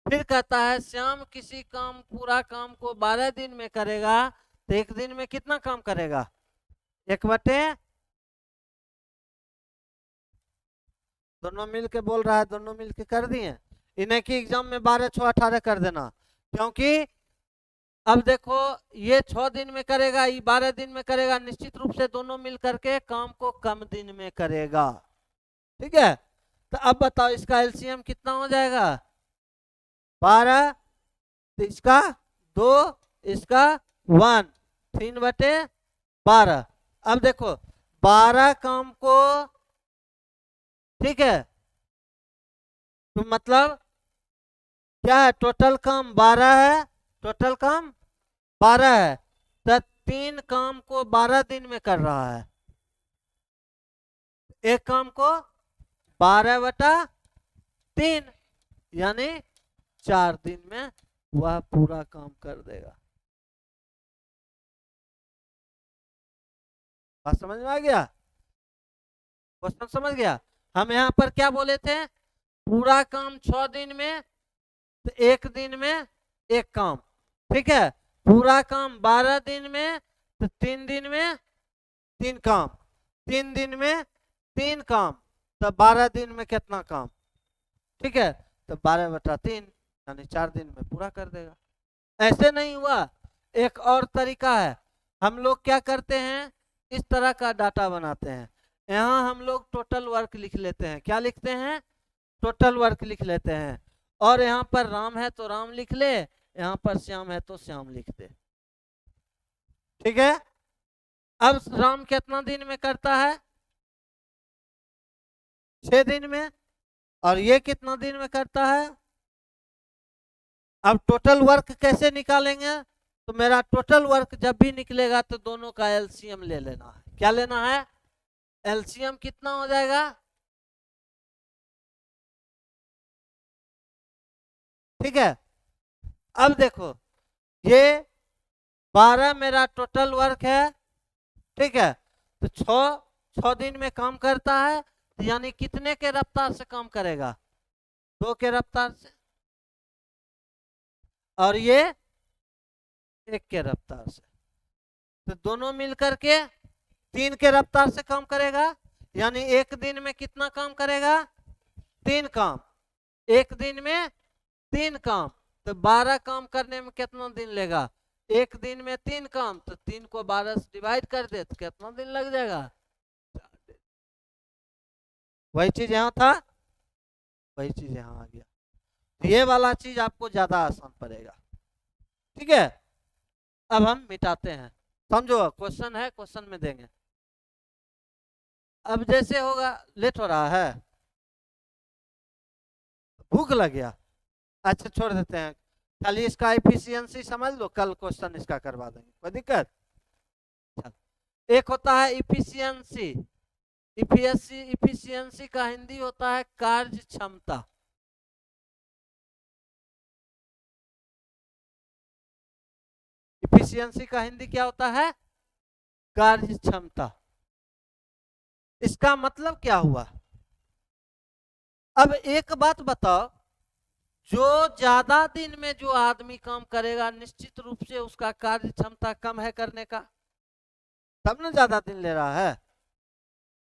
फिर कहता है श्याम किसी काम पूरा काम को 12 दिन में करेगा तो एक दिन में कितना काम करेगा? 1/, दोनों मिल के बोल रहा है, दोनों मिल के कर दिए। इन्हें की एग्जाम में 12, 6, 18 कर देना, क्योंकि अब देखो ये 6 दिन में करेगा, ये 12 दिन में करेगा, निश्चित रूप से दोनों मिल करके काम को कम दिन में करेगा। ठीक है। तो अब बताओ इसका एलसीएम कितना हो जाएगा? 12, तो इसका 2, इसका 1, 3/12। अब देखो 12 काम को, ठीक है, तो मतलब क्या है? टोटल काम 12 है, टोटल काम 12 है, तो 3 काम को 12 दिन में कर रहा है, एक काम को 12/3 यानी 4 दिन में वह पूरा काम कर देगा। बात समझ में आ गया? क्वेश्चन समझ गया? हम यहाँ पर क्या बोले थे? पूरा काम 6 दिन में, तो 1 दिन में 1 काम, ठीक है। पूरा काम 12 दिन में, तो 3 दिन में 3 काम, 3 दिन में 3 काम, तो 12 दिन में कितना काम, ठीक है। तो 12/3 यानी 4 दिन में पूरा कर देगा। ऐसे नहीं हुआ, एक और तरीका है। हम लोग क्या करते हैं, इस तरह का डाटा बनाते हैं। यहाँ हम लोग टोटल वर्क लिख लेते हैं। क्या लिखते हैं, टोटल वर्क लिख लेते हैं। और यहाँ पर राम है तो राम लिख ले, यहाँ पर श्याम है तो श्याम लिख दे, ठीक है। अब राम कितना दिन में करता है, 6 दिन में, और ये कितना दिन में करता है। अब टोटल वर्क कैसे निकालेंगे, तो मेरा टोटल वर्क जब भी निकलेगा तो दोनों का एलसीएम ले लेना है। क्या लेना है, एलसीएम कितना हो जाएगा, ठीक है। अब देखो, ये 12 मेरा टोटल वर्क है, ठीक है। तो 6 दिन में काम करता है, तो यानी कितने के रफ्तार से काम करेगा, 2 के रफ्तार से, और ये 1 के रफ्तार से, तो दोनों मिलकर के 3 के रफ्तार से काम करेगा। यानी 1 दिन में कितना काम करेगा, 3 काम, 1 दिन में 3 काम, तो 12 काम करने में कितना दिन लेगा, 1 दिन में 3 काम, तो 3 को 12 से डिवाइड कर दे तो कितना दिन लग जाएगा। वही चीज यहाँ था, वही चीज यहाँ आ गया। ये वाला चीज आपको ज्यादा आसान पड़ेगा, ठीक है। अब हम मिटाते हैं, समझो क्वेश्चन है, क्वेश्चन में देंगे। अब जैसे होगा, लेट हो रहा है, भूख लग गया, अच्छा छोड़ देते हैं, खाली इसका एफिशिएंसी समझ लो, कल क्वेश्चन इसका करवा देंगे, कोई दिक्कत। एक होता है इफिशियंसी, इफिशियंसी का हिंदी होता है कार्य क्षमता। इफिशियंसी का हिंदी क्या होता है, कार्य क्षमता। इसका मतलब क्या हुआ, अब एक बात बताओ, जो ज्यादा दिन में जो आदमी काम करेगा निश्चित रूप से उसका कार्य क्षमता कम है करने का, तब ना ज्यादा दिन ले रहा है।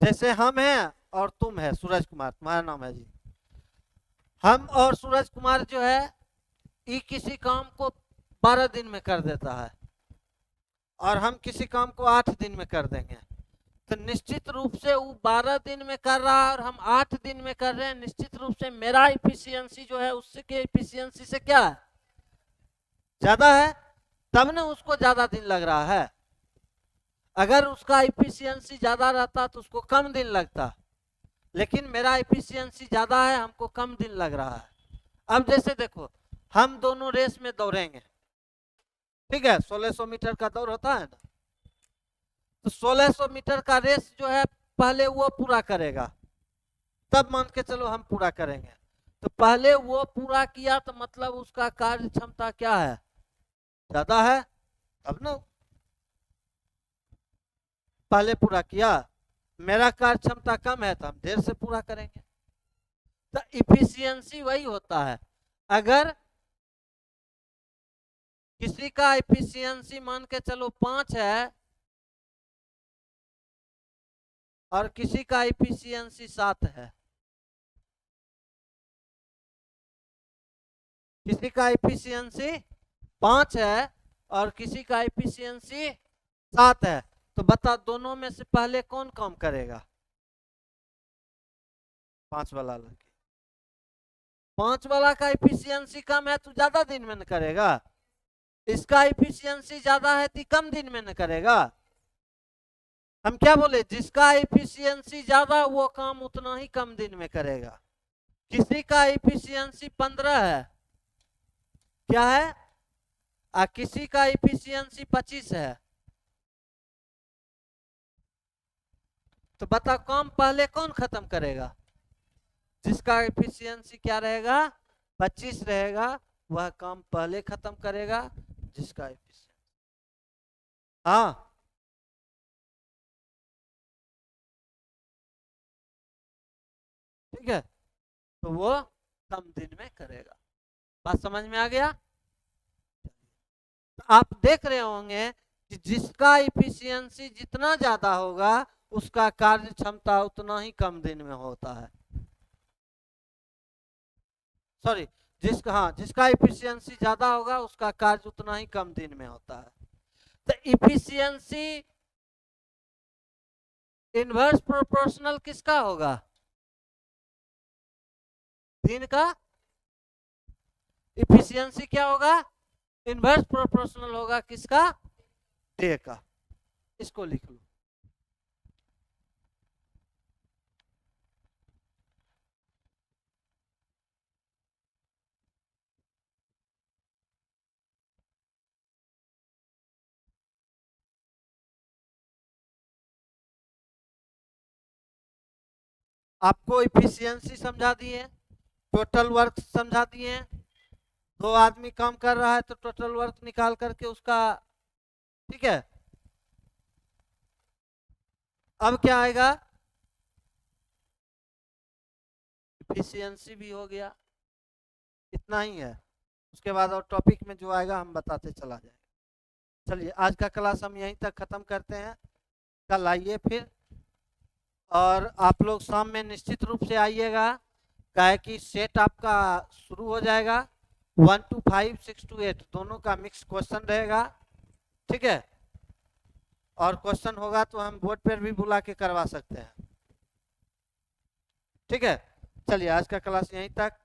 जैसे हम हैं और तुम है, सूरज कुमार तुम्हारा नाम है जी, हम और सूरज कुमार जो है, ये किसी काम को 12 दिन में कर देता है, और हम किसी काम को 8 दिन में कर देंगे, तो निश्चित रूप से वो 12 दिन में कर रहा है और हम 8 दिन में कर रहे हैं, निश्चित रूप से मेरा इफिशियंसी जो है उससे के इफिशियंसी से क्या है, ज्यादा है, तब ना उसको ज्यादा दिन लग रहा है। अगर उसका इफिशियंसी ज्यादा रहता तो उसको कम दिन लगता, लेकिन मेरा इफिशियंसी ज्यादा है, हमको कम दिन लग रहा है। अब जैसे देखो, हम दोनों रेस में दौड़ेंगे, ठीक है, 1600 मीटर का दौड़ होता है ना, तो 1600 मीटर का रेस जो है पहले वो पूरा करेगा, तब मान के चलो हम पूरा करेंगे, तो पहले वो पूरा किया तो मतलब उसका कार्य क्षमता क्या है, ज्यादा है, अब ना पहले पूरा किया, मेरा कार्य क्षमता कम है तो हम देर से पूरा करेंगे। तो इफिशियंसी वही होता है, अगर किसी का इफिशियंसी मान के चलो 5 है और किसी का इफिशियंसी 7 है, किसी का इफिशियंसी 5 है और किसी का इफिशियंसी 7 है, तो बता दोनों में से पहले कौन काम करेगा, 5 वाला लड़की। 5 वाला का इफिशियंसी कम है तो ज्यादा दिन में न करेगा, इसका इफिशियंसी ज्यादा है तो कम दिन में न करेगा। हम क्या बोले, जिसका इफिशियंसी ज्यादा वो काम उतना ही कम दिन में करेगा। किसी का इफिशियंसी 15 है, क्या है, किसी का इफिशियंसी 25 है, तो बता काम पहले कौन खत्म करेगा, जिसका एफिशिएंसी क्या रहेगा, 25 रहेगा, वह काम पहले खत्म करेगा, जिसका एफिशिएंसी, हाँ ठीक है। तो वो कम दिन में करेगा। बात समझ में आ गया? तो आप देख रहे होंगे कि जिसका इफिशियंसी जितना ज्यादा होगा उसका कार्य क्षमता उतना ही कम दिन में होता है। सॉरी, जिसका इफिशियंसी ज्यादा होगा उसका कार्य उतना ही कम दिन में होता है। तो इफिशियंसी इनवर्स प्रोपोर्शनल किसका होगा? दिन का इफिशियंसी क्या होगा? इनवर्स प्रोपोर्शनल होगा किसका? डे का। इसको लिख लो। आपको इफिशियंसी समझा दिए, टोटल वर्क समझा दिए। 2 आदमी काम कर रहा है तो टोटल वर्क निकाल करके उसका, ठीक है। अब क्या आएगा? इफिशियंसी भी हो गया। इतना ही है, उसके बाद और टॉपिक में जो आएगा हम बताते चला जाएगा। चलिए आज का क्लास हम यहीं तक खत्म करते हैं। कल आइए फिर, और आप लोग शाम में निश्चित रूप से आइएगा, काहे कि सेट आपका शुरू हो जाएगा। 1 to 5, 6 to 8 दोनों का मिक्स क्वेश्चन रहेगा, ठीक है। और क्वेश्चन होगा तो हम बोर्ड पर भी बुला के करवा सकते हैं, ठीक है। चलिए आज का क्लास यहीं तक।